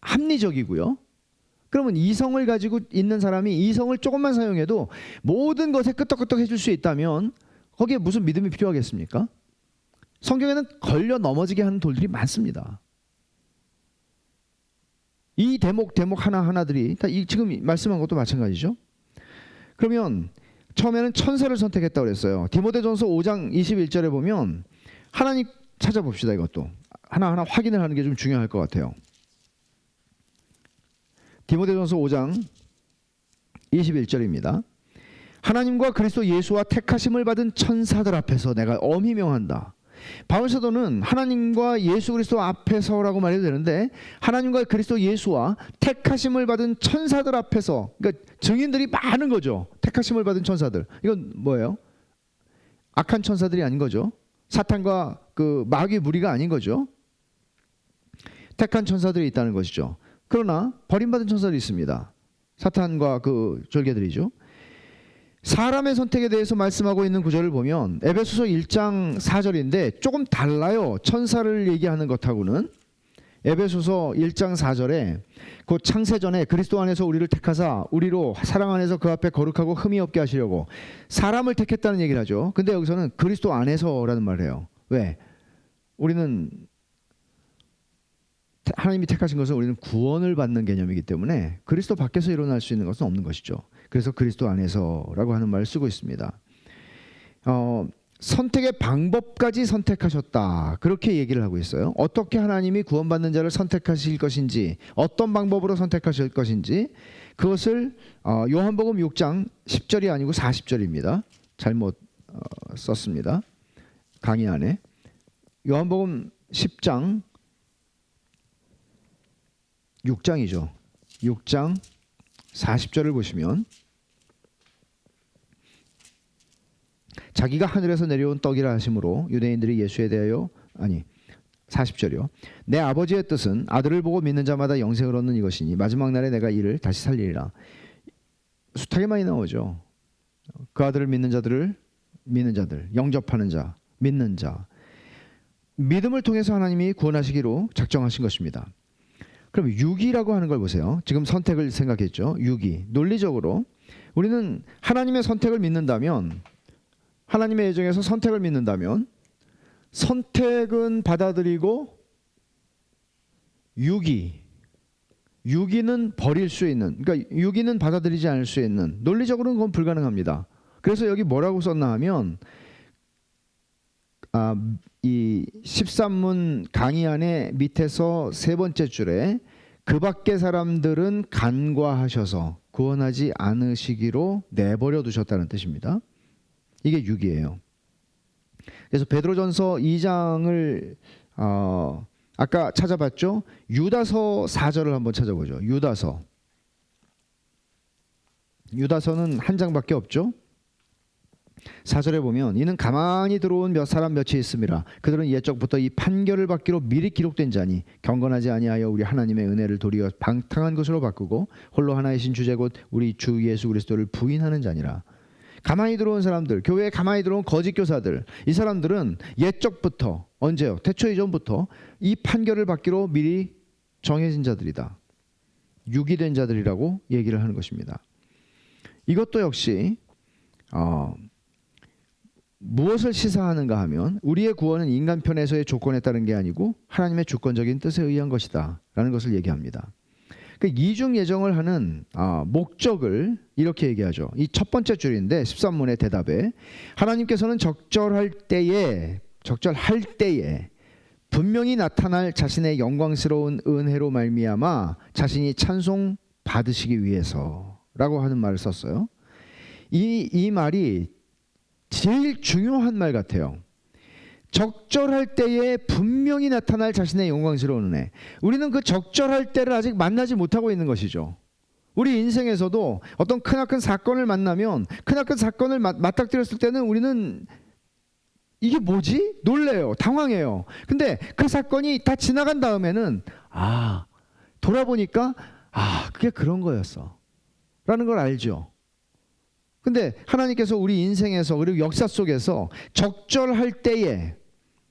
합리적이고요. 그러면 이성을 가지고 있는 사람이 이성을 조금만 사용해도 모든 것에 끄떡끄떡 해줄 수 있다면 거기에 무슨 믿음이 필요하겠습니까? 성경에는 걸려 넘어지게 하는 돌들이 많습니다. 이 대목 하나하나들이 다 지금 말씀한 것도 마찬가지죠. 그러면 처음에는 천사를 선택했다고 그랬어요. 디모데전서 5장 21절에 보면 하나님 찾아봅시다. 이것도 하나하나 확인을 하는 게 좀 중요할 것 같아요. 디모데전서 5장 21절입니다. 하나님과 그리스도 예수와 택하심을 받은 천사들 앞에서 내가 엄히 명한다. 바울 사도는 하나님과 예수 그리스도 앞에서라고 말해도 되는데 하나님과 그리스도 예수와 택하심을 받은 천사들 앞에서, 그러니까 증인들이 많은 거죠. 택하심을 받은 천사들. 이건 뭐예요? 악한 천사들이 아닌 거죠. 사탄과 그 마귀 무리가 아닌 거죠. 택한 천사들이 있다는 것이죠. 그러나 버림받은 천사들이 있습니다. 사탄과 그 졸개들이죠. 사람의 선택에 대해서 말씀하고 있는 구절을 보면 에베소서 1장 4절인데 조금 달라요. 천사를 얘기하는 것하고는. 에베소서 1장 4절에 그 창세전에 그리스도 안에서 우리를 택하사 우리로 사랑 안에서 그 앞에 거룩하고 흠이 없게 하시려고 사람을 택했다는 얘기를 하죠. 근데 여기서는 그리스도 안에서라는 말을 해요. 왜? 우리는 하나님이 택하신 것은 우리는 구원을 받는 개념이기 때문에 그리스도 밖에서 일어날 수 있는 것은 없는 것이죠. 그래서 그리스도 안에서라고 하는 말을 쓰고 있습니다. 선택의 방법까지 선택하셨다. 그렇게 얘기를 하고 있어요. 어떻게 하나님이 구원받는 자를 선택하실 것인지, 어떤 방법으로 선택하실 것인지, 그것을 요한복음 6장 10절이 아니고 40절입니다. 잘못 썼습니다. 강의 안에. 요한복음 10장 6장이죠. 6장 40절을 보시면, 자기가 하늘에서 내려온 떡이라 하심으로 유대인들이 예수에 대하여 40절이요. 내 아버지의 뜻은 아들을 보고 믿는 자마다 영생을 얻는 이것이니 마지막 날에 내가 이를 다시 살리리라. 숱하게 많이 나오죠. 그 아들을 믿는 자들, 영접하는 자, 믿는 자. 믿음을 통해서 하나님이 구원하시기로 작정하신 것입니다. 그럼 유기라고 하는 걸 보세요. 지금 선택을 생각했죠. 유기. 논리적으로 우리는 하나님의 선택을 믿는다면, 하나님의 예정에서 선택을 믿는다면, 선택은 받아들이고 유기는 버릴 수 있는, 그러니까 유기는 받아들이지 않을 수 있는, 논리적으로는 그건 불가능합니다. 그래서 여기 뭐라고 썼나 하면, 이 13문 강의 안에 밑에서 세 번째 줄에 그 밖의 사람들은 간과하셔서 구원하지 않으시기로 내버려 두셨다는 뜻입니다. 이게 유기예요. 그래서 베드로전서 2장을 아까 찾아봤죠. 유다서 4절을 한번 찾아보죠. 유다서는 한 장밖에 없죠. 4절에 보면 이는 가만히 들어온 몇 사람 몇이 있음이라. 그들은 옛적부터 이 판결을 받기로 미리 기록된 자니 경건하지 아니하여 우리 하나님의 은혜를 도리어 방탕한 것으로 바꾸고 홀로 하나이신 주제 곧 우리 주 예수 그리스도를 부인하는 자니라. 가만히 들어온 사람들, 교회에 가만히 들어온 거짓 교사들, 이 사람들은 옛적부터, 언제요? 태초 이전부터 이 판결을 받기로 미리 정해진 자들이다. 유기된 자들이라고 얘기를 하는 것입니다. 이것도 역시 무엇을 시사하는가 하면 우리의 구원은 인간 편에서의 조건에 따른 게 아니고 하나님의 주권적인 뜻에 의한 것이다 라는 것을 얘기합니다. 그 이중 예정을 하는 목적을 이렇게 얘기하죠. 이 첫 번째 줄인데 13문의 대답에 하나님께서는 적절할 때에 분명히 나타날 자신의 영광스러운 은혜로 말미암아 자신이 찬송 받으시기 위해서라고 하는 말을 썼어요. 이 말이 제일 중요한 말 같아요. 적절할 때에 분명히 나타날 자신의 영광스러운 은혜. 우리는 그 적절할 때를 아직 만나지 못하고 있는 것이죠. 우리 인생에서도 어떤 크나큰 사건을 만나면, 크나큰 사건을 맞닥뜨렸을 때는 우리는 이게 뭐지? 놀래요. 당황해요. 근데 그 사건이 다 지나간 다음에는 돌아보니까 그게 그런 거였어 라는 걸 알죠. 근데 하나님께서 우리 인생에서 그리고 역사 속에서 적절할 때에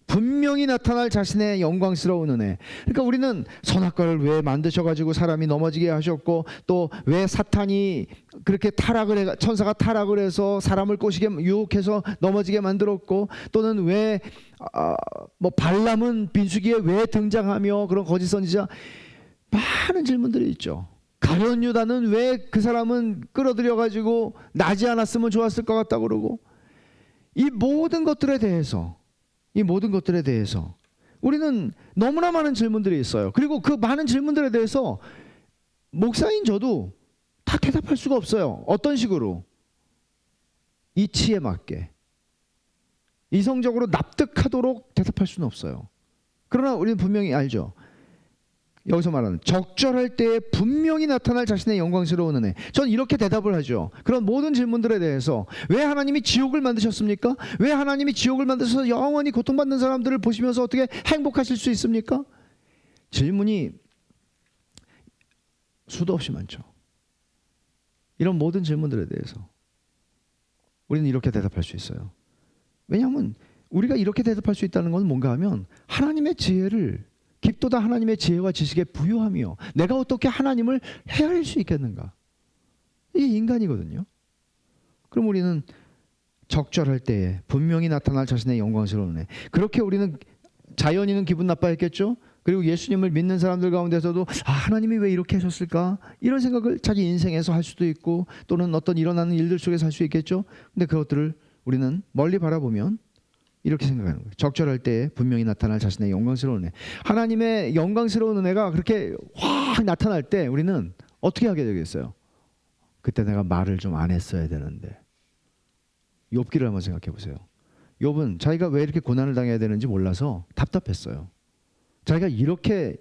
분명히 나타날 자신의 영광스러운 은혜. 그러니까 우리는 선악과를 왜 만드셔가지고 사람이 넘어지게 하셨고, 또 왜 사탄이 그렇게 천사가 타락을 해서 사람을 꼬시게 유혹해서 넘어지게 만들었고, 또는 왜 발람은 빈수기에 왜 등장하며 그런 거짓 선지자, 많은 질문들이 있죠. 가룟 유다는 왜 그 사람은 끌어들여가지고 나지 않았으면 좋았을 것 같다 그러고, 이 모든 것들에 대해서 우리는 너무나 많은 질문들이 있어요. 그리고 그 많은 질문들에 대해서 목사인 저도 다 대답할 수가 없어요. 어떤 식으로? 이치에 맞게, 이성적으로 납득하도록 대답할 수는 없어요. 그러나 우리는 분명히 알죠. 여기서 말하는 적절할 때에 분명히 나타날 자신의 영광스러운 은혜. 전 이렇게 대답을 하죠. 그런 모든 질문들에 대해서 왜 하나님이 지옥을 만드셨습니까? 왜 하나님이 지옥을 만드셔서 영원히 고통받는 사람들을 보시면서 어떻게 행복하실 수 있습니까? 질문이 수도 없이 많죠. 이런 모든 질문들에 대해서 우리는 이렇게 대답할 수 있어요. 왜냐하면 우리가 이렇게 대답할 수 있다는 건 뭔가 하면 하나님의 지혜를, 깊도다 하나님의 지혜와 지식에 부요하며 내가 어떻게 하나님을 헤아릴 수 있겠는가? 이게 인간이거든요. 그럼 우리는 적절할 때에 분명히 나타날 자신의 영광스러운 은혜. 그렇게 우리는 자연인은 기분 나빠했겠죠. 그리고 예수님을 믿는 사람들 가운데서도 하나님이 왜 이렇게 하셨을까? 이런 생각을 자기 인생에서 할 수도 있고, 또는 어떤 일어나는 일들 속에서 할 수 있겠죠. 근데 그것들을 우리는 멀리 바라보면 이렇게 생각하는 거예요. 적절할 때 분명히 나타날 자신의 영광스러운 은혜. 하나님의 영광스러운 은혜가 그렇게 확 나타날 때 우리는 어떻게 하게 되겠어요? 그때 내가 말을 좀 안 했어야 되는데. 욥기를 한번 생각해 보세요. 욥은 자기가 왜 이렇게 고난을 당해야 되는지 몰라서 답답했어요. 자기가 이렇게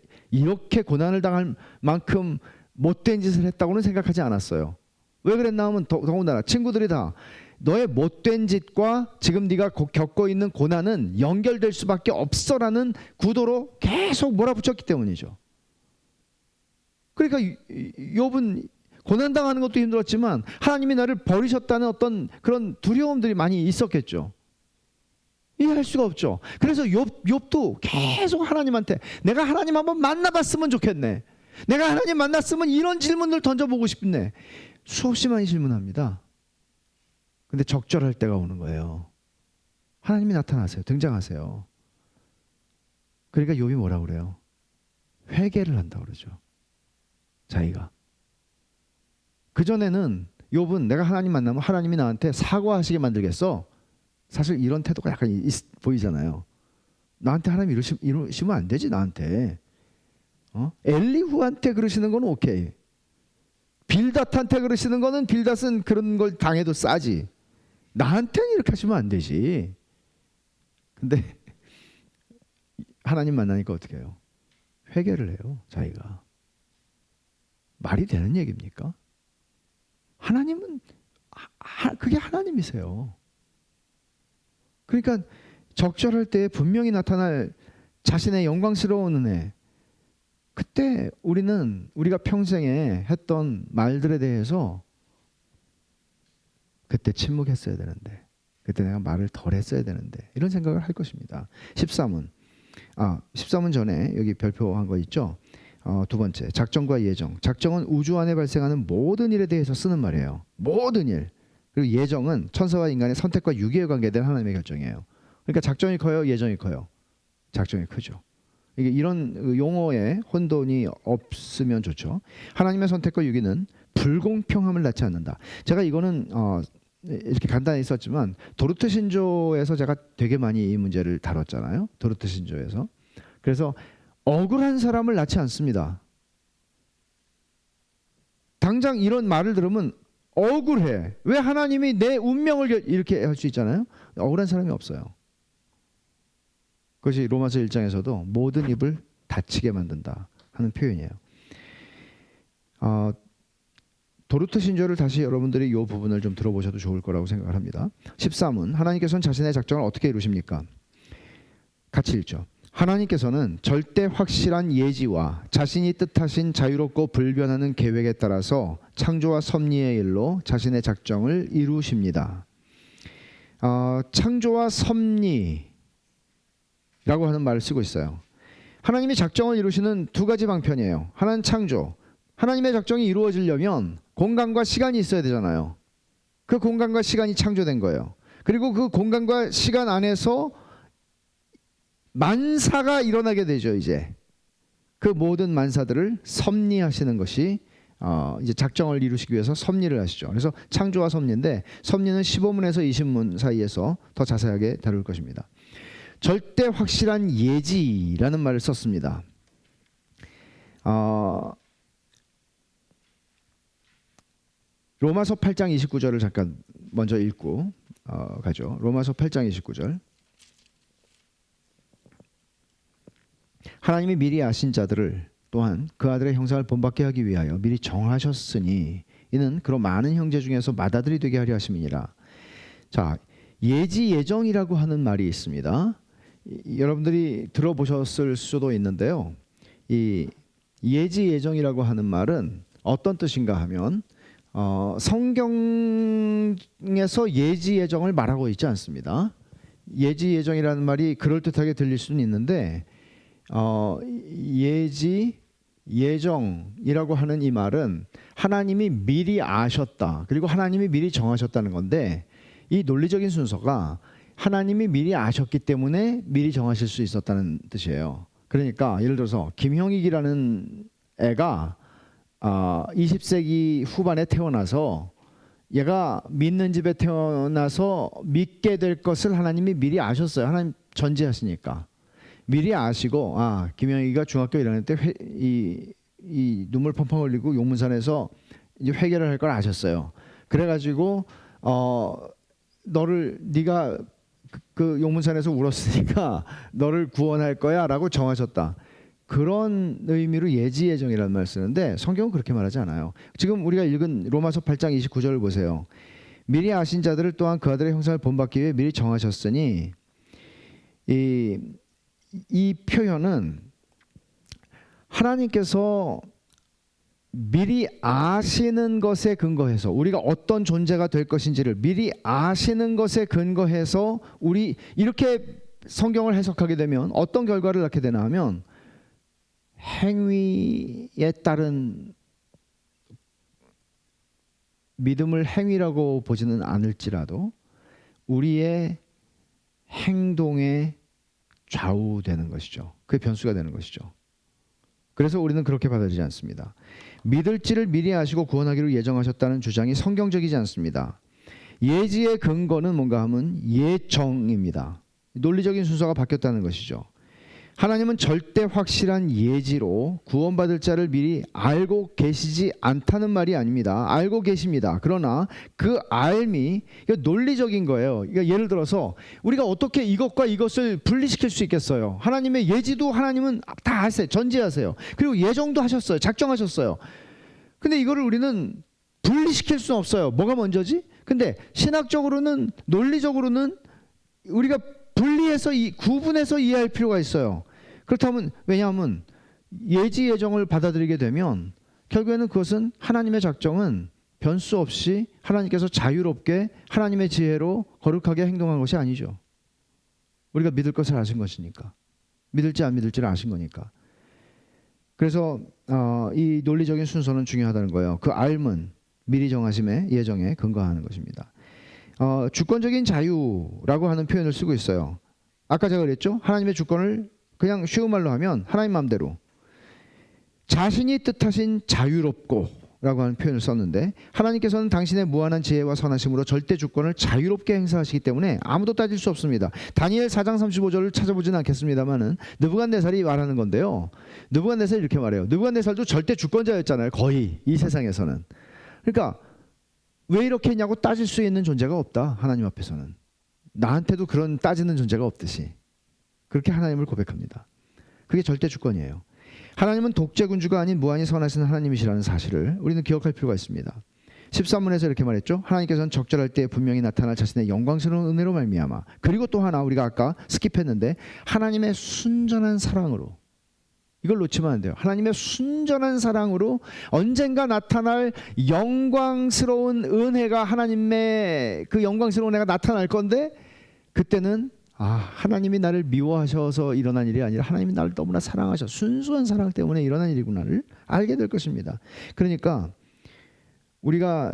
고난을 당할 만큼 못된 짓을 했다고는 생각하지 않았어요. 왜 그랬나 하면 더군다나 친구들이 다 너의 못된 짓과 지금 네가 겪고 있는 고난은 연결될 수밖에 없어라는 구도로 계속 몰아붙였기 때문이죠. 그러니까 욥은 고난당하는 것도 힘들었지만 하나님이 나를 버리셨다는 어떤 그런 두려움들이 많이 있었겠죠. 이해할 수가 없죠. 그래서 욥도 계속 하나님한테 내가 하나님 한번 만나봤으면 좋겠네. 내가 하나님 만났으면 이런 질문을 던져보고 싶네. 수없이 많이 질문합니다. 근데 적절할 때가 오는 거예요. 하나님이 나타나세요. 등장하세요. 그러니까 욥이 뭐라고 그래요? 회개를 한다고 그러죠. 자기가. 그전에는 욥은 내가 하나님 만나면 하나님이 나한테 사과하시게 만들겠어. 사실 이런 태도가 약간 보이잖아요. 나한테 하나님 이러시면 안 되지 나한테. 엘리후한테 그러시는 건 오케이. 빌닷한테 그러시는 거는 빌닷은 그런 걸 당해도 싸지. 나한테는 이렇게 하시면 안 되지. 근데 하나님 만나니까 어떻게 해요? 회개를 해요. 자기가. 말이 되는 얘기입니까? 하나님은 그게 하나님이세요. 그러니까 적절할 때 분명히 나타날 자신의 영광스러운 은혜. 그때 우리가 평생에 했던 말들에 대해서 그때 침묵했어야 되는데, 그때 내가 말을 덜 했어야 되는데, 이런 생각을 할 것입니다. 13문 전에 여기 별표한 거 있죠. 두 번째, 작정과 예정. 작정은 우주 안에 발생하는 모든 일에 대해서 쓰는 말이에요. 모든 일. 그리고 예정은 천사와 인간의 선택과 유기에 관계된 하나님의 결정이에요. 그러니까 작정이 커요, 예정이 커요? 작정이 크죠. 이게 이런 용어에 혼돈이 없으면 좋죠. 하나님의 선택과 유기는 불공평함을 낳지 않는다. 제가 이거는 이렇게 간단히 썼지만 도르트 신조에서 제가 되게 많이 이 문제를 다뤘잖아요. 도르트 신조에서. 그래서 억울한 사람을 낳지 않습니다. 당장 이런 말을 들으면 억울해. 왜 하나님이 내 운명을 이렇게 할 수 있잖아요. 억울한 사람이 없어요. 그것이 로마서 1장에서도 모든 입을 닫히게 만든다 하는 표현이에요. 도르트 신조를 다시 여러분들이 이 부분을 좀 들어보셔도 좋을 거라고 생각을 합니다. 13은 하나님께서는 자신의 작정을 어떻게 이루십니까? 같이 읽죠. 하나님께서는 절대 확실한 예지와 자신이 뜻하신 자유롭고 불변하는 계획에 따라서 창조와 섭리의 일로 자신의 작정을 이루십니다. 창조와 섭리라고 하는 말을 쓰고 있어요. 하나님이 작정을 이루시는 두 가지 방편이에요. 하나는 창조. 하나님의 작정이 이루어지려면 공간과 시간이 있어야 되잖아요. 그 공간과 시간이 창조된 거예요. 그리고 그 공간과 시간 안에서 만사가 일어나게 되죠. 이제 그 모든 만사들을 섭리하시는 것이 이제 작정을 이루시기 위해서 섭리를 하시죠. 그래서 창조와 섭리인데 섭리는 15문에서 20문 사이에서 더 자세하게 다룰 것입니다. 절대 확실한 예지라는 말을 썼습니다. 로마서 8장 29절을 잠깐 먼저 읽고 가죠. 로마서 8장 29절. 하나님이 미리 아신 자들을 또한 그 아들의 형상을 본받게 하기 위하여 미리 정하셨으니 이는 그런 많은 형제 중에서 맏아들이 되게 하려 하심이니라. 자, 예지 예정이라고 하는 말이 있습니다. 여러분들이 들어보셨을 수도 있는데요. 이 예지 예정이라고 하는 말은 어떤 뜻인가 하면 성경에서 예지 예정을 말하고 있지 않습니다. 예지 예정이라는 말이 그럴듯하게 들릴 수는 있는데 예지 예정이라고 하는 이 말은 하나님이 미리 아셨다. 그리고 하나님이 미리 정하셨다는 건데 이 논리적인 순서가 하나님이 미리 아셨기 때문에 미리 정하실 수 있었다는 뜻이에요. 그러니까 예를 들어서 김형익이라는 애가 20세기 후반에 태어나서 얘가 믿는 집에 태어나서 믿게 될 것을 하나님이 미리 아셨어요. 하나님 전지하시니까 미리 아시고, 김영희가 중학교 1학년 때 이 눈물 펑펑 흘리고 용문산에서 이제 회개를 할 걸 아셨어요. 그래가지고 네가 그 용문산에서 울었으니까 너를 구원할 거야라고 정하셨다. 그런 의미로 예지예정이라는 말을 쓰는데 성경은 그렇게 말하지 않아요. 지금 우리가 읽은 로마서 8장 29절을 보세요. 미리 아신 자들을 또한 그 아들의 형상을 본받기 위해 미리 정하셨으니, 이 표현은 하나님께서 미리 아시는 것에 근거해서 우리가 어떤 존재가 될 것인지를 미리 아시는 것에 근거해서 우리 이렇게 성경을 해석하게 되면 어떤 결과를 낳게 되나 하면, 행위에 따른 믿음을 행위라고 보지는 않을지라도 우리의 행동에 좌우되는 것이죠. 그게 변수가 되는 것이죠. 그래서 우리는 그렇게 받아들이지 않습니다. 믿을지를 미리 아시고 구원하기로 예정하셨다는 주장이 성경적이지 않습니다. 예지의 근거는 뭔가 하면 예정입니다. 논리적인 순서가 바뀌었다는 것이죠. 하나님은 절대 확실한 예지로 구원받을 자를 미리 알고 계시지 않다는 말이 아닙니다. 알고 계십니다. 그러나 그 알미 논리적인 거예요. 그러니까 예를 들어서 우리가 어떻게 이것과 이것을 분리시킬 수 있겠어요? 하나님의 예지도 하나님은 다 아세요. 전지하세요. 그리고 예정도 하셨어요. 작정하셨어요. 근데 이거를 우리는 분리시킬 수는 없어요. 뭐가 먼저지? 근데 신학적으로는, 논리적으로는 우리가 분리해서 구분해서 이해할 필요가 있어요. 그렇다면, 왜냐하면 예지 예정을 받아들이게 되면 결국에는 그것은 하나님의 작정은 변수 없이 하나님께서 자유롭게 하나님의 지혜로 거룩하게 행동한 것이 아니죠. 우리가 믿을 것을 아신 것이니까, 믿을지 안 믿을지를 아신 거니까. 그래서 이 논리적인 순서는 중요하다는 거예요. 그 알문, 미리 정하심의 예정에 근거하는 것입니다. 주권적인 자유라고 하는 표현을 쓰고 있어요. 아까 제가 그랬죠? 하나님의 주권을 그냥 쉬운 말로 하면 하나님 마음대로 자신이 뜻하신 자유롭고 라고 하는 표현을 썼는데, 하나님께서는 당신의 무한한 지혜와 선하심으로 절대 주권을 자유롭게 행사하시기 때문에 아무도 따질 수 없습니다. 다니엘 4장 35절을 찾아보지는 않겠습니다만은 느부갓네살이 말하는 건데요. 느부갓네살이 이렇게 말해요. 느부갓네살도 절대 주권자였잖아요. 거의 이 세상에서는. 그러니까 왜 이렇게 했냐고 따질 수 있는 존재가 없다. 하나님 앞에서는. 나한테도 그런 따지는 존재가 없듯이. 그렇게 하나님을 고백합니다. 그게 절대 주권이에요. 하나님은 독재군주가 아닌 무한히 선하신 하나님이시라는 사실을 우리는 기억할 필요가 있습니다. 13문에서 이렇게 말했죠. 하나님께서는 적절할 때 분명히 나타날 자신의 영광스러운 은혜로 말미암아, 그리고 또 하나 우리가 아까 스킵했는데 하나님의 순전한 사랑으로, 이걸 놓치면 안 돼요. 하나님의 순전한 사랑으로 언젠가 나타날 영광스러운 은혜가, 하나님의 그 영광스러운 은혜가 나타날 건데, 그때는 하나님이 나를 미워하셔서 일어난 일이 아니라 하나님이 나를 너무나 사랑하셔 순수한 사랑 때문에 일어난 일이구나를 알게 될 것입니다. 그러니까 우리가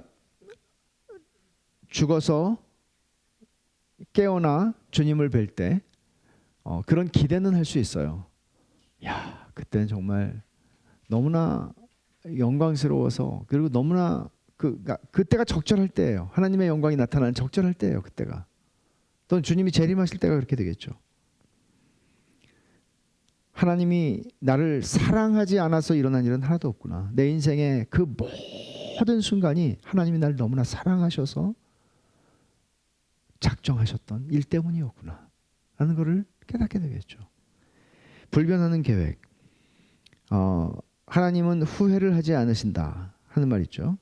죽어서 깨어나 주님을 뵐 때 그런 기대는 할 수 있어요. 야, 그때는 정말 너무나 영광스러워서, 그리고 너무나 그때가 적절할 때예요. 하나님의 영광이 나타나는 적절할 때예요. 그때가. 또는 주님이 재림하실 때가 그렇게 되겠죠. 하나님이 나를 사랑하지 않아서 일어난 일은 하나도 없구나. 내 인생의 그 모든 순간이 하나님이 나를 너무나 사랑하셔서 작정하셨던 일 때문이었구나 라는 것을 깨닫게 되겠죠. 불변하는 계획. 하나님은 후회를 하지 않으신다 하는 말 있죠.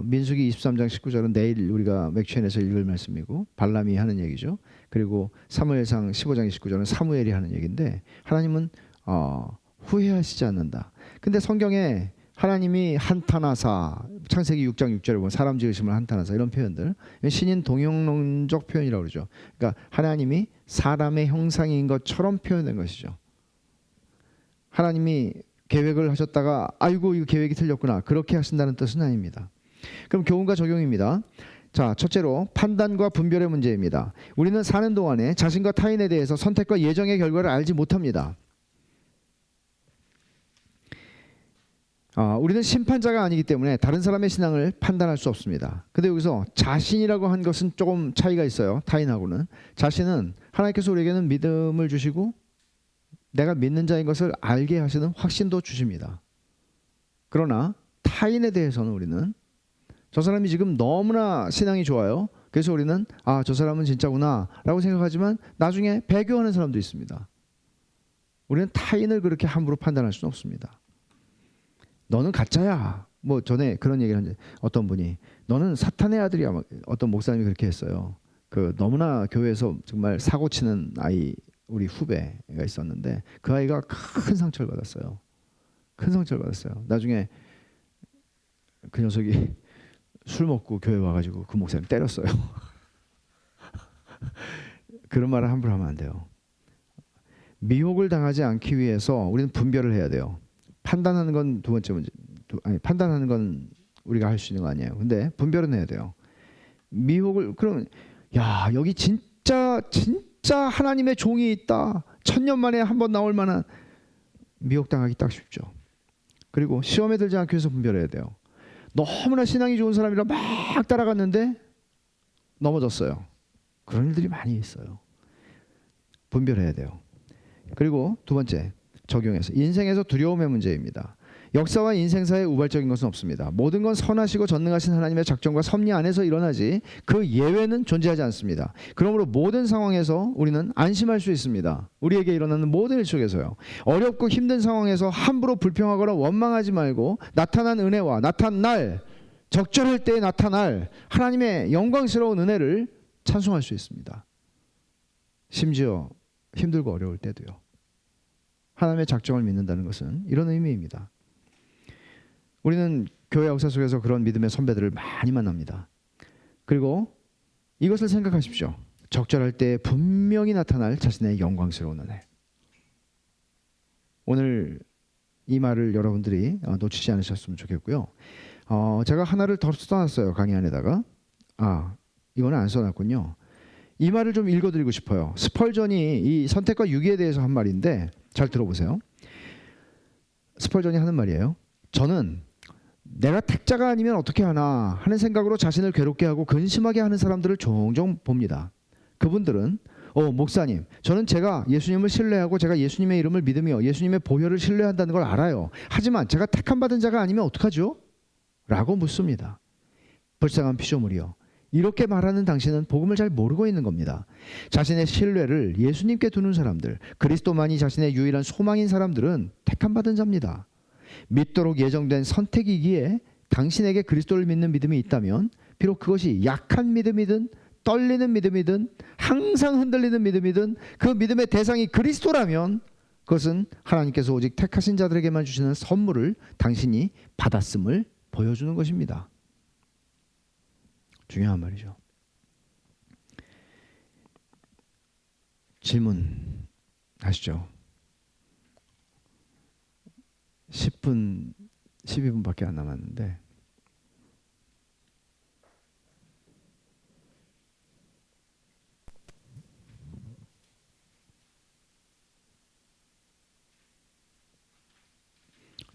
민수기 23장 19절은 내일 우리가 맥주엔에서 읽을 말씀이고 발람이 하는 얘기죠. 그리고 사무엘상 15장 29절은 사무엘이 하는 얘기인데, 하나님은 후회하시지 않는다. 근데 성경에 하나님이 한탄하사, 창세기 6장 6절에 보면 사람 지으심을 한탄하사, 이런 표현들 신인 동용론적 표현이라고 그러죠. 그러니까 하나님이 사람의 형상인 것처럼 표현된 것이죠. 하나님이 계획을 하셨다가 아이고 이거 계획이 틀렸구나 그렇게 하신다는 뜻은 아닙니다. 그럼 교훈과 적용입니다. 자, 첫째로 판단과 분별의 문제입니다. 우리는 사는 동안에 자신과 타인에 대해서 선택과 예정의 결과를 알지 못합니다. 우리는 심판자가 아니기 때문에 다른 사람의 신앙을 판단할 수 없습니다. 근데 여기서 자신이라고 한 것은 조금 차이가 있어요. 타인하고는. 자신은 하나님께서 우리에게는 믿음을 주시고 내가 믿는 자인 것을 알게 하시는 확신도 주십니다. 그러나 타인에 대해서는 우리는 저 사람이 지금 너무나 신앙이 좋아요. 그래서 우리는 저 사람은 진짜구나 라고 생각하지만 나중에 배교하는 사람도 있습니다. 우리는 타인을 그렇게 함부로 판단할 수는 없습니다. 너는 가짜야. 뭐 전에 그런 얘기를 한 어떤 분이 너는 사탄의 아들이야. 어떤 목사님이 그렇게 했어요. 그 너무나 교회에서 정말 사고 치는 아이 우리 후배가 있었는데 그 아이가 큰 상처를 받았어요. 큰 상처를 받았어요. 나중에 그 녀석이 술 먹고 교회 와가지고 그 목사님 때렸어요. 그런 말을 함부로 하면 안 돼요. 미혹을 당하지 않기 위해서 우리는 분별을 해야 돼요. 판단하는 건 두 번째 문제. 판단하는 건 우리가 할 수 있는 거 아니에요. 근데 분별은 해야 돼요. 미혹을 그러면 여기 진짜 하나님의 종이 있다. 1000년 만에 한 번 나올 만한 미혹당하기 딱 쉽죠. 그리고 시험에 들지 않기 위해서 분별해야 돼요. 너무나 신앙이 좋은 사람이라 막 따라갔는데 넘어졌어요. 그런 일들이 많이 있어요. 분별해야 돼요. 그리고 두 번째, 적용해서 인생에서 두려움의 문제입니다. 역사와 인생사에 우발적인 것은 없습니다. 모든 건 선하시고 전능하신 하나님의 작정과 섭리 안에서 일어나지 그 예외는 존재하지 않습니다. 그러므로 모든 상황에서 우리는 안심할 수 있습니다. 우리에게 일어나는 모든 일 속에서요. 어렵고 힘든 상황에서 함부로 불평하거나 원망하지 말고 나타난 은혜와 나타날 적절할 때에 나타날 하나님의 영광스러운 은혜를 찬송할 수 있습니다. 심지어 힘들고 어려울 때도요. 하나님의 작정을 믿는다는 것은 이런 의미입니다. 우리는 교회 역사 속에서 그런 믿음의 선배들을 많이 만납니다. 그리고 이것을 생각하십시오. 적절할 때 분명히 나타날 자신의 영광스러운 은혜. 오늘 이 말을 여러분들이 놓치지 않으셨으면 좋겠고요. 제가 하나를 더 써놨어요. 강의 안에다가. 이거는 안 써놨군요. 이 말을 좀 읽어드리고 싶어요. 스펄전이 이 선택과 유기에 대해서 한 말인데 잘 들어보세요. 스펄전이 하는 말이에요. 저는 내가 택자가 아니면 어떻게 하나 하는 생각으로 자신을 괴롭게 하고 근심하게 하는 사람들을 종종 봅니다. 그분들은 목사님, 저는 제가 예수님을 신뢰하고 제가 예수님의 이름을 믿으며 예수님의 보혈을 신뢰한다는 걸 알아요. 하지만 제가 택함 받은 자가 아니면 어떡하죠? 라고 묻습니다. 불쌍한 피조물이요. 이렇게 말하는 당신은 복음을 잘 모르고 있는 겁니다. 자신의 신뢰를 예수님께 두는 사람들, 그리스도만이 자신의 유일한 소망인 사람들은 택함 받은 자입니다. 믿도록 예정된 선택이기에 당신에게 그리스도를 믿는 믿음이 있다면 비록 그것이 약한 믿음이든 떨리는 믿음이든 항상 흔들리는 믿음이든 그 믿음의 대상이 그리스도라면 그것은 하나님께서 오직 택하신 자들에게만 주시는 선물을 당신이 받았음을 보여주는 것입니다. 중요한 말이죠. 질문 하시죠. 10분, 12분밖에 안 남았는데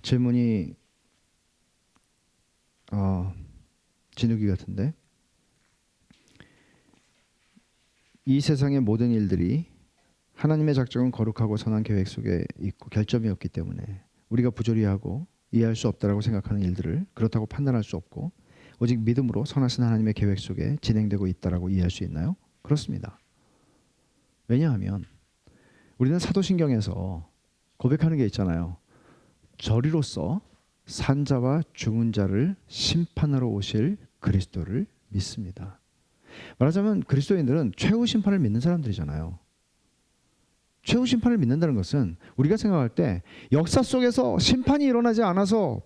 질문이 진욱이 같은데 이 세상의 모든 일들이 하나님의 작정은 거룩하고 선한 계획 속에 있고 결점이 없기 때문에 우리가 부조리 하고 이해할 수 없다라고 생각하는 일들을 그렇다고 판단할 수 없고 오직 믿음으로 선하신 하나님의 계획 속에 진행되고 있다라고 이해할 수 있나요? 그렇습니다. 왜냐하면 우리는 사도신경에서 고백하는 게 있잖아요. 저리로서 산 자와 죽은 자를 심판하러 오실 그리스도를 믿습니다. 말하자면 그리스도인들은 최후 심판을 믿는 사람들이잖아요. 최후 심판을 믿는다는 것은 우리가 생각할 때 역사 속에서 심판이 일어나지 않아서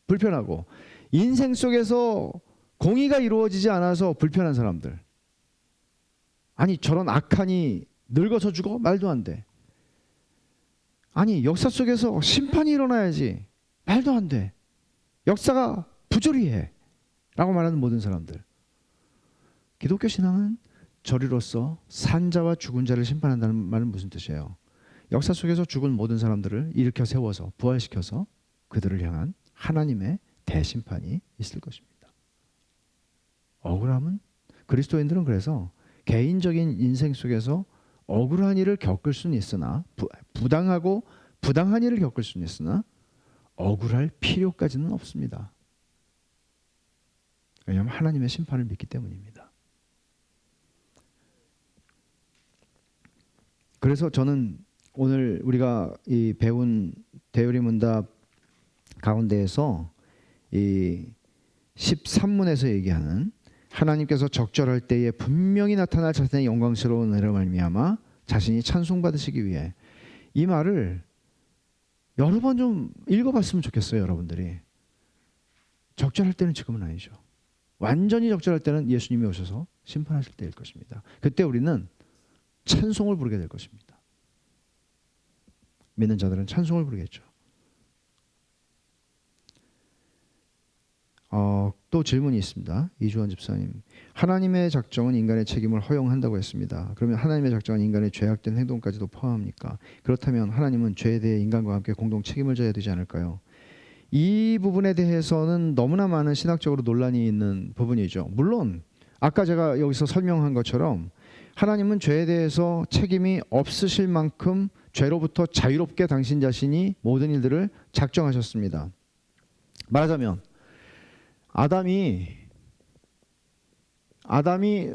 불편하고 인생 속에서 공의가 이루어지지 않아서 불편한 사람들. 아니 저런 악한이 늙어서 죽어? 말도 안 돼. 아니 역사 속에서 심판이 일어나야지. 말도 안 돼. 역사가 부조리해. 라고 말하는 모든 사람들. 기독교 신앙은 저리로서 산 자와 죽은 자를 심판한다는 말은 무슨 뜻이에요? 역사 속에서 죽은 모든 사람들을 일으켜 세워서 부활시켜서 그들을 향한 하나님의 대심판이 있을 것입니다. 억울함은 그리스도인들은 그래서 개인적인 인생 속에서 억울한 일을 겪을 수는 있으나 부당한 일을 겪을 수는 있으나 억울할 필요까지는 없습니다. 왜냐하면 하나님의 심판을 믿기 때문입니다. 그래서 저는 오늘 우리가 이 배운 대요리 문답 가운데에서 이 13문에서 얘기하는 하나님께서 적절할 때에 분명히 나타날 자신의 영광스러운 은혜로 말미암아 자신이 찬송받으시기 위해, 이 말을 여러 번 좀 읽어봤으면 좋겠어요. 여러분들이 적절할 때는 지금은 아니죠. 완전히 적절할 때는 예수님이 오셔서 심판하실 때일 것입니다. 그때 우리는 찬송을 부르게 될 것입니다. 믿는 자들은 찬송을 부르겠죠. 또 질문이 있습니다. 이주원 집사님, 하나님의 작정은 인간의 책임을 허용한다고 했습니다. 그러면 하나님의 작정은 인간의 죄악된 행동까지도 포함합니까? 그렇다면 하나님은 죄에 대해 인간과 함께 공동 책임을 져야 되지 않을까요? 이 부분에 대해서는 너무나 많은 신학적으로 논란이 있는 부분이죠. 물론 아까 제가 여기서 설명한 것처럼 하나님은 죄에 대해서 책임이 없으실 만큼 죄로부터 자유롭게 당신 자신이 모든 일들을 작정하셨습니다. 말하자면 아담이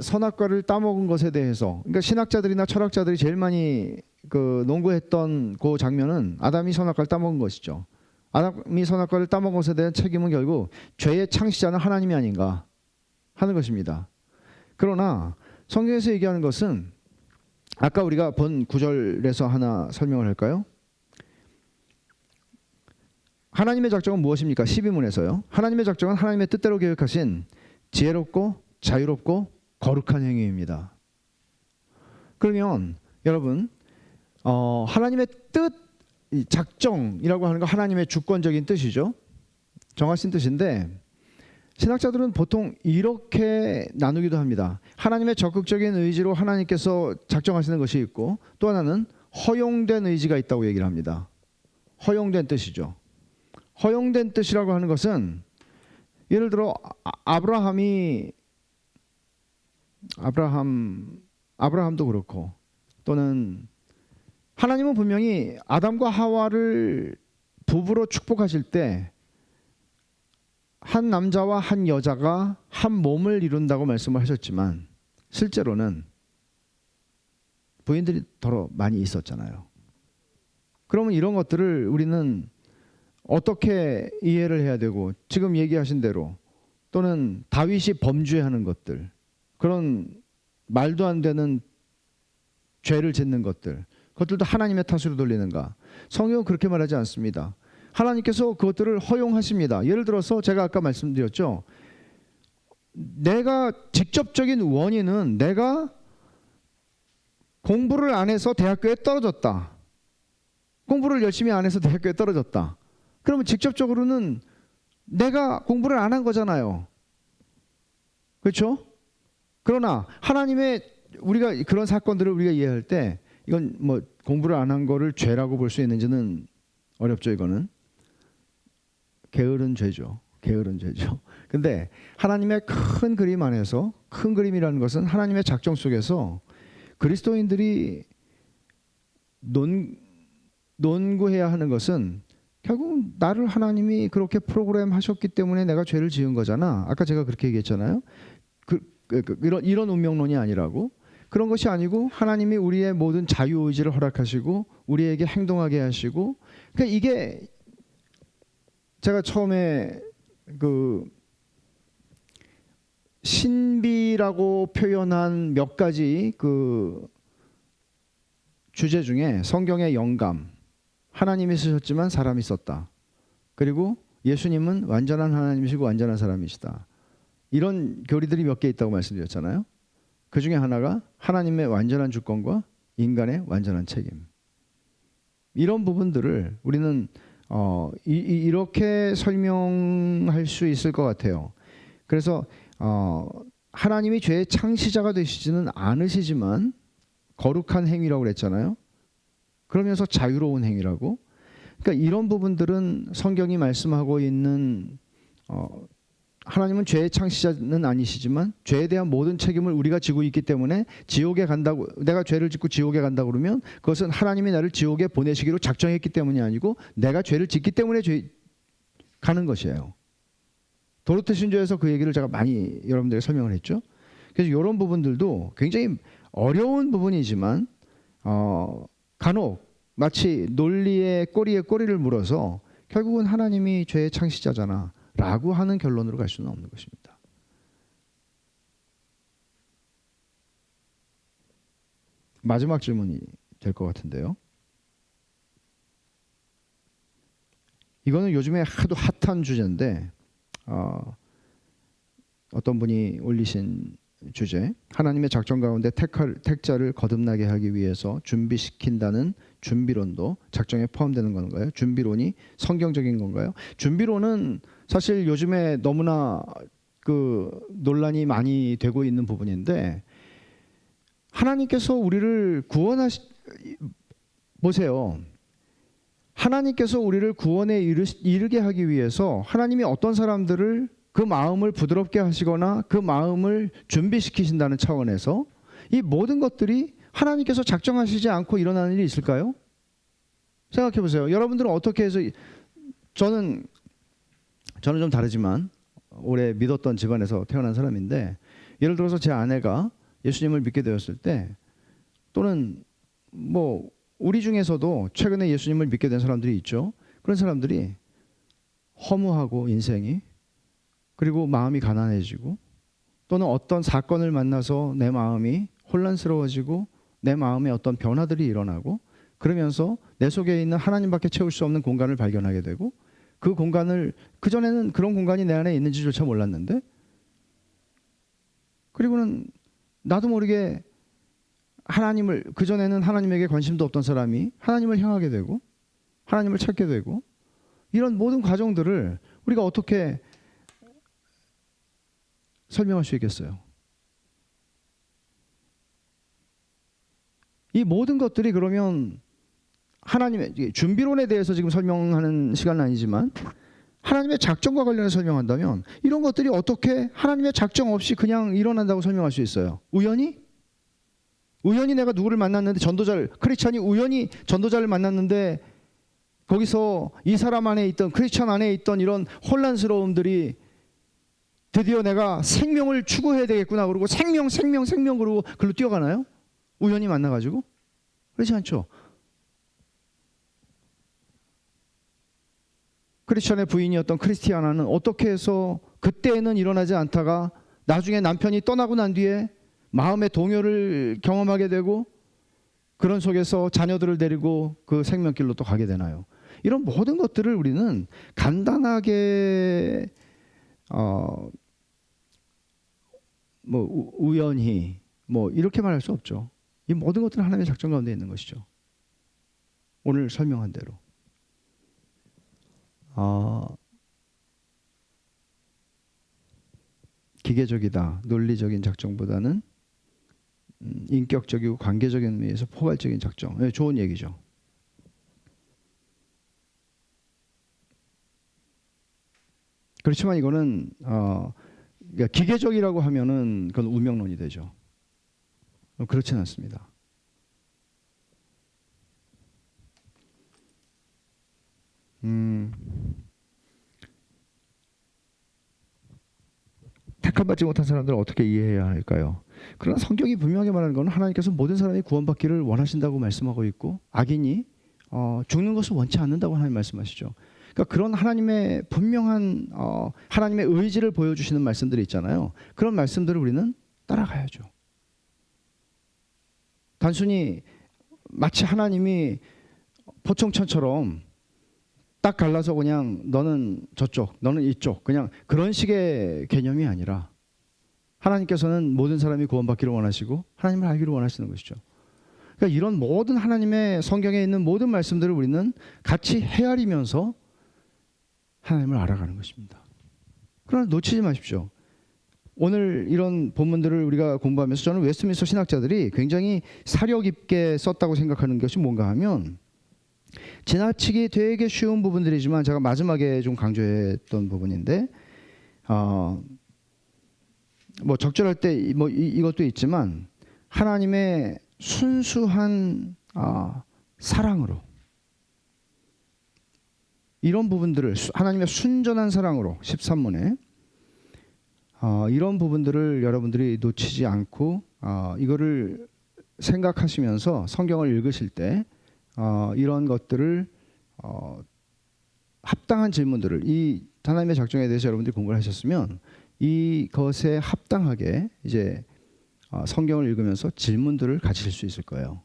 선악과를 따먹은 것에 대해서, 그러니까 신학자들이나 철학자들이 제일 많이 논거했던 그 장면은 아담이 선악과를 따먹은 것이죠. 아담이 선악과를 따먹은 것에 대한 책임은 결국 죄의 창시자는 하나님이 아닌가 하는 것입니다. 그러나 성경에서 얘기하는 것은, 아까 우리가 본 구절에서 하나 설명을 할까요? 하나님의 작정은 무엇입니까? 12문에서요. 하나님의 작정은 하나님의 뜻대로 계획하신 지혜롭고 자유롭고 거룩한 행위입니다. 그러면 여러분, 하나님의 뜻, 작정이라고 하는 거 하나님의 주권적인 뜻이죠. 정하신 뜻인데 신학자들은 보통 이렇게 나누기도 합니다. 하나님의 적극적인 의지로 하나님께서 작정하시는 것이 있고, 또 하나는 허용된 의지가 있다고 얘기를 합니다. 허용된 뜻이죠. 허용된 뜻이라고 하는 것은, 예를 들어 아브라함도 그렇고, 또는 하나님은 분명히 아담과 하와를 부부로 축복하실 때 한 남자와 한 여자가 한 몸을 이룬다고 말씀을 하셨지만 실제로는 부인들이 더러 많이 있었잖아요. 그러면 이런 것들을 우리는 어떻게 이해를 해야 되고, 지금 얘기하신 대로 또는 다윗이 범죄하는 것들, 그런 말도 안 되는 죄를 짓는 것들, 그것들도 하나님의 탓으로 돌리는가? 성경은 그렇게 말하지 않습니다. 하나님께서 그것들을 허용하십니다. 예를 들어서 제가 아까 말씀드렸죠. 내가 직접적인 원인은 내가 공부를 안 해서 대학교에 떨어졌다. 공부를 열심히 안 해서 대학교에 떨어졌다. 그러면 직접적으로는 내가 공부를 안 한 거잖아요. 그렇죠? 그러나 우리가 그런 사건들을 우리가 이해할 때, 이건 뭐 공부를 안 한 거를 죄라고 볼 수 있는지는 어렵죠. 이거는 게으른 죄죠. 근데 하나님의 큰 그림 안에서, 큰 그림이라는 것은 하나님의 작정 속에서 그리스도인들이 논구해야 하는 것은, 결국 나를 하나님이 그렇게 프로그램 하셨기 때문에 내가 죄를 지은 거잖아. 아까 제가 그렇게 얘기했잖아요. 이런 운명론이 아니라고. 그런 것이 아니고 하나님이 우리의 모든 자유의지를 허락하시고 우리에게 행동하게 하시고, 그러니까 이게 제가 처음에 신비라고 표현한 몇 가지 주제 중에 성경의 영감, 하나님이 쓰셨지만 사람이 썼다. 그리고 예수님은 완전한 하나님이시고 완전한 사람이시다. 이런 교리들이 몇 개 있다고 말씀드렸잖아요. 그 중에 하나가 하나님의 완전한 주권과 인간의 완전한 책임. 이런 부분들을 우리는 이렇게 설명할 수 있을 것 같아요. 그래서 하나님이 죄의 창시자가 되시지는 않으시지만 거룩한 행위라고 그랬잖아요. 그러면서 자유로운 행위라고. 그러니까 이런 부분들은 성경이 말씀하고 있는 하나님은 죄의 창시자는 아니시지만 죄에 대한 모든 책임을 우리가 지고 있기 때문에 지옥에 간다고, 내가 죄를 짓고 지옥에 간다고 그러면 그것은 하나님이 나를 지옥에 보내시기로 작정했기 때문이 아니고 내가 죄를 짓기 때문에 가는 것이에요. 도로테 신조에서 그 얘기를 제가 많이 여러분들에게 설명을 했죠. 그래서 이런 부분들도 굉장히 어려운 부분이지만 간혹 마치 논리의 꼬리에 꼬리를 물어서 결국은 하나님이 죄의 창시자잖아 라고 하는 결론으로 갈 수는 없는 것입니다. 마지막 질문이 될 것 같은데요. 이거는 요즘에 하도 핫한 주제인데 어떤 분이 올리신 주제, 하나님의 작전 가운데 택자를 거듭나게 하기 위해서 준비시킨다는 준비론도 작정에 포함되는 건가요? 준비론이 성경적인 건가요? 준비론은 사실 요즘에 너무나 그 논란이 많이 되고 있는 부분인데, 하나님께서 우리를 보세요. 하나님께서 우리를 구원에 이르게 하기 위해서 하나님이 어떤 사람들을 그 마음을 부드럽게 하시거나 그 마음을 준비시키신다는 차원에서 이 모든 것들이 하나님께서 작정하시지 않고 일어나는 일이 있을까요? 생각해 보세요. 여러분들은 어떻게 해서, 저는 좀 다르지만 오래 믿었던 집안에서 태어난 사람인데, 예를 들어서 제 아내가 예수님을 믿게 되었을 때, 또는 뭐 우리 중에서도 최근에 예수님을 믿게 된 사람들이 있죠. 그런 사람들이 허무하고 인생이, 그리고 마음이 가난해지고, 또는 어떤 사건을 만나서 내 마음이 혼란스러워지고 내 마음에 어떤 변화들이 일어나고, 그러면서 내 속에 있는 하나님밖에 채울 수 없는 공간을 발견하게 되고, 그 공간을, 그전에는 그런 공간이 내 안에 있는지조차 몰랐는데, 그리고는 나도 모르게 그전에는 하나님에게 관심도 없던 사람이 하나님을 향하게 되고 하나님을 찾게 되고, 이런 모든 과정들을 우리가 어떻게 설명할 수 있겠어요? 이 모든 것들이 그러면 하나님의 준비론에 대해서 지금 설명하는 시간은 아니지만 하나님의 작정과 관련해서 설명한다면 이런 것들이 어떻게 하나님의 작정 없이 그냥 일어난다고 설명할 수 있어요? 우연히 내가 누구를 만났는데, 크리스찬이 우연히 전도자를 만났는데 거기서 이 사람 안에 있던, 크리스찬 안에 있던 이런 혼란스러움들이 드디어 내가 생명을 추구해야 되겠구나 그러고 생명 그러고 글로 뛰어가나요? 우연히 만나가지고? 그렇지 않죠. 크리스찬의 부인이었던 크리스티아나는 어떻게 해서 그때는 일어나지 않다가 나중에 남편이 떠나고 난 뒤에 마음의 동요를 경험하게 되고, 그런 속에서 자녀들을 데리고 그 생명길로 또 가게 되나요? 이런 모든 것들을 우리는 간단하게 우연히 이렇게 말할 수 없죠. 이 모든 것들은 하나님의 작정 가운데 있는 것이죠. 오늘 설명한 대로. 기계적이다, 논리적인 작정보다는 인격적이고 관계적인 의미에서 포괄적인 작정. 네, 좋은 얘기죠. 그렇지만 이거는 그러니까 기계적이라고 하면은 그건 운명론이 되죠. 그렇지는 않습니다. 택함받지 못한 사람들을 어떻게 이해해야 할까요? 그러나 성경이 분명하게 말하는 것은 하나님께서 모든 사람이 구원받기를 원하신다고 말씀하고 있고, 악인이 죽는 것을 원치 않는다고 하나님 말씀하시죠. 그러니까 그런 하나님의 분명한 하나님의 의지를 보여주시는 말씀들이 있잖아요. 그런 말씀들을 우리는 따라가야죠. 단순히 마치 하나님이 포청천처럼 딱 갈라서 그냥 너는 저쪽, 너는 이쪽, 그냥 그런 식의 개념이 아니라, 하나님께서는 모든 사람이 구원받기를 원하시고 하나님을 알기를 원하시는 것이죠. 그러니까 이런 모든 하나님의 성경에 있는 모든 말씀들을 우리는 같이 헤아리면서 하나님을 알아가는 것입니다. 그러나 놓치지 마십시오. 오늘 이런 본문들을 우리가 공부하면서 저는 웨스트민스터 신학자들이 굉장히 사려 깊게 썼다고 생각하는 것이 뭔가 하면, 지나치기 되게 쉬운 부분들이지만 제가 마지막에 좀 강조했던 부분인데 뭐 적절할 때 뭐 이것도 있지만 하나님의 순수한 사랑으로 이런 부분들을 하나님의 순전한 사랑으로 13문에 이런 부분들을 여러분들이 놓치지 않고 이거를 생각하시면서 성경을 읽으실 때 이런 것들을 합당한 질문들을 이 하나님의 작정에 대해서 여러분들이 공부를 하셨으면 이것에 합당하게 이제 성경을 읽으면서 질문들을 가지실 수 있을 거예요.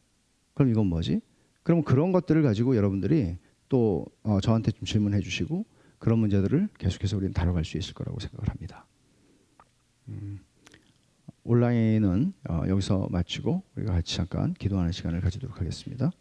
그럼 이건 뭐지? 그럼 그런 것들을 가지고 여러분들이 또 저한테 좀 질문해 주시고 그런 문제들을 계속해서 우리는 다뤄갈 수 있을 거라고 생각을 합니다. 온라인은 여기서 마치고 우리가 같이 잠깐 기도하는 시간을 가지도록 하겠습니다.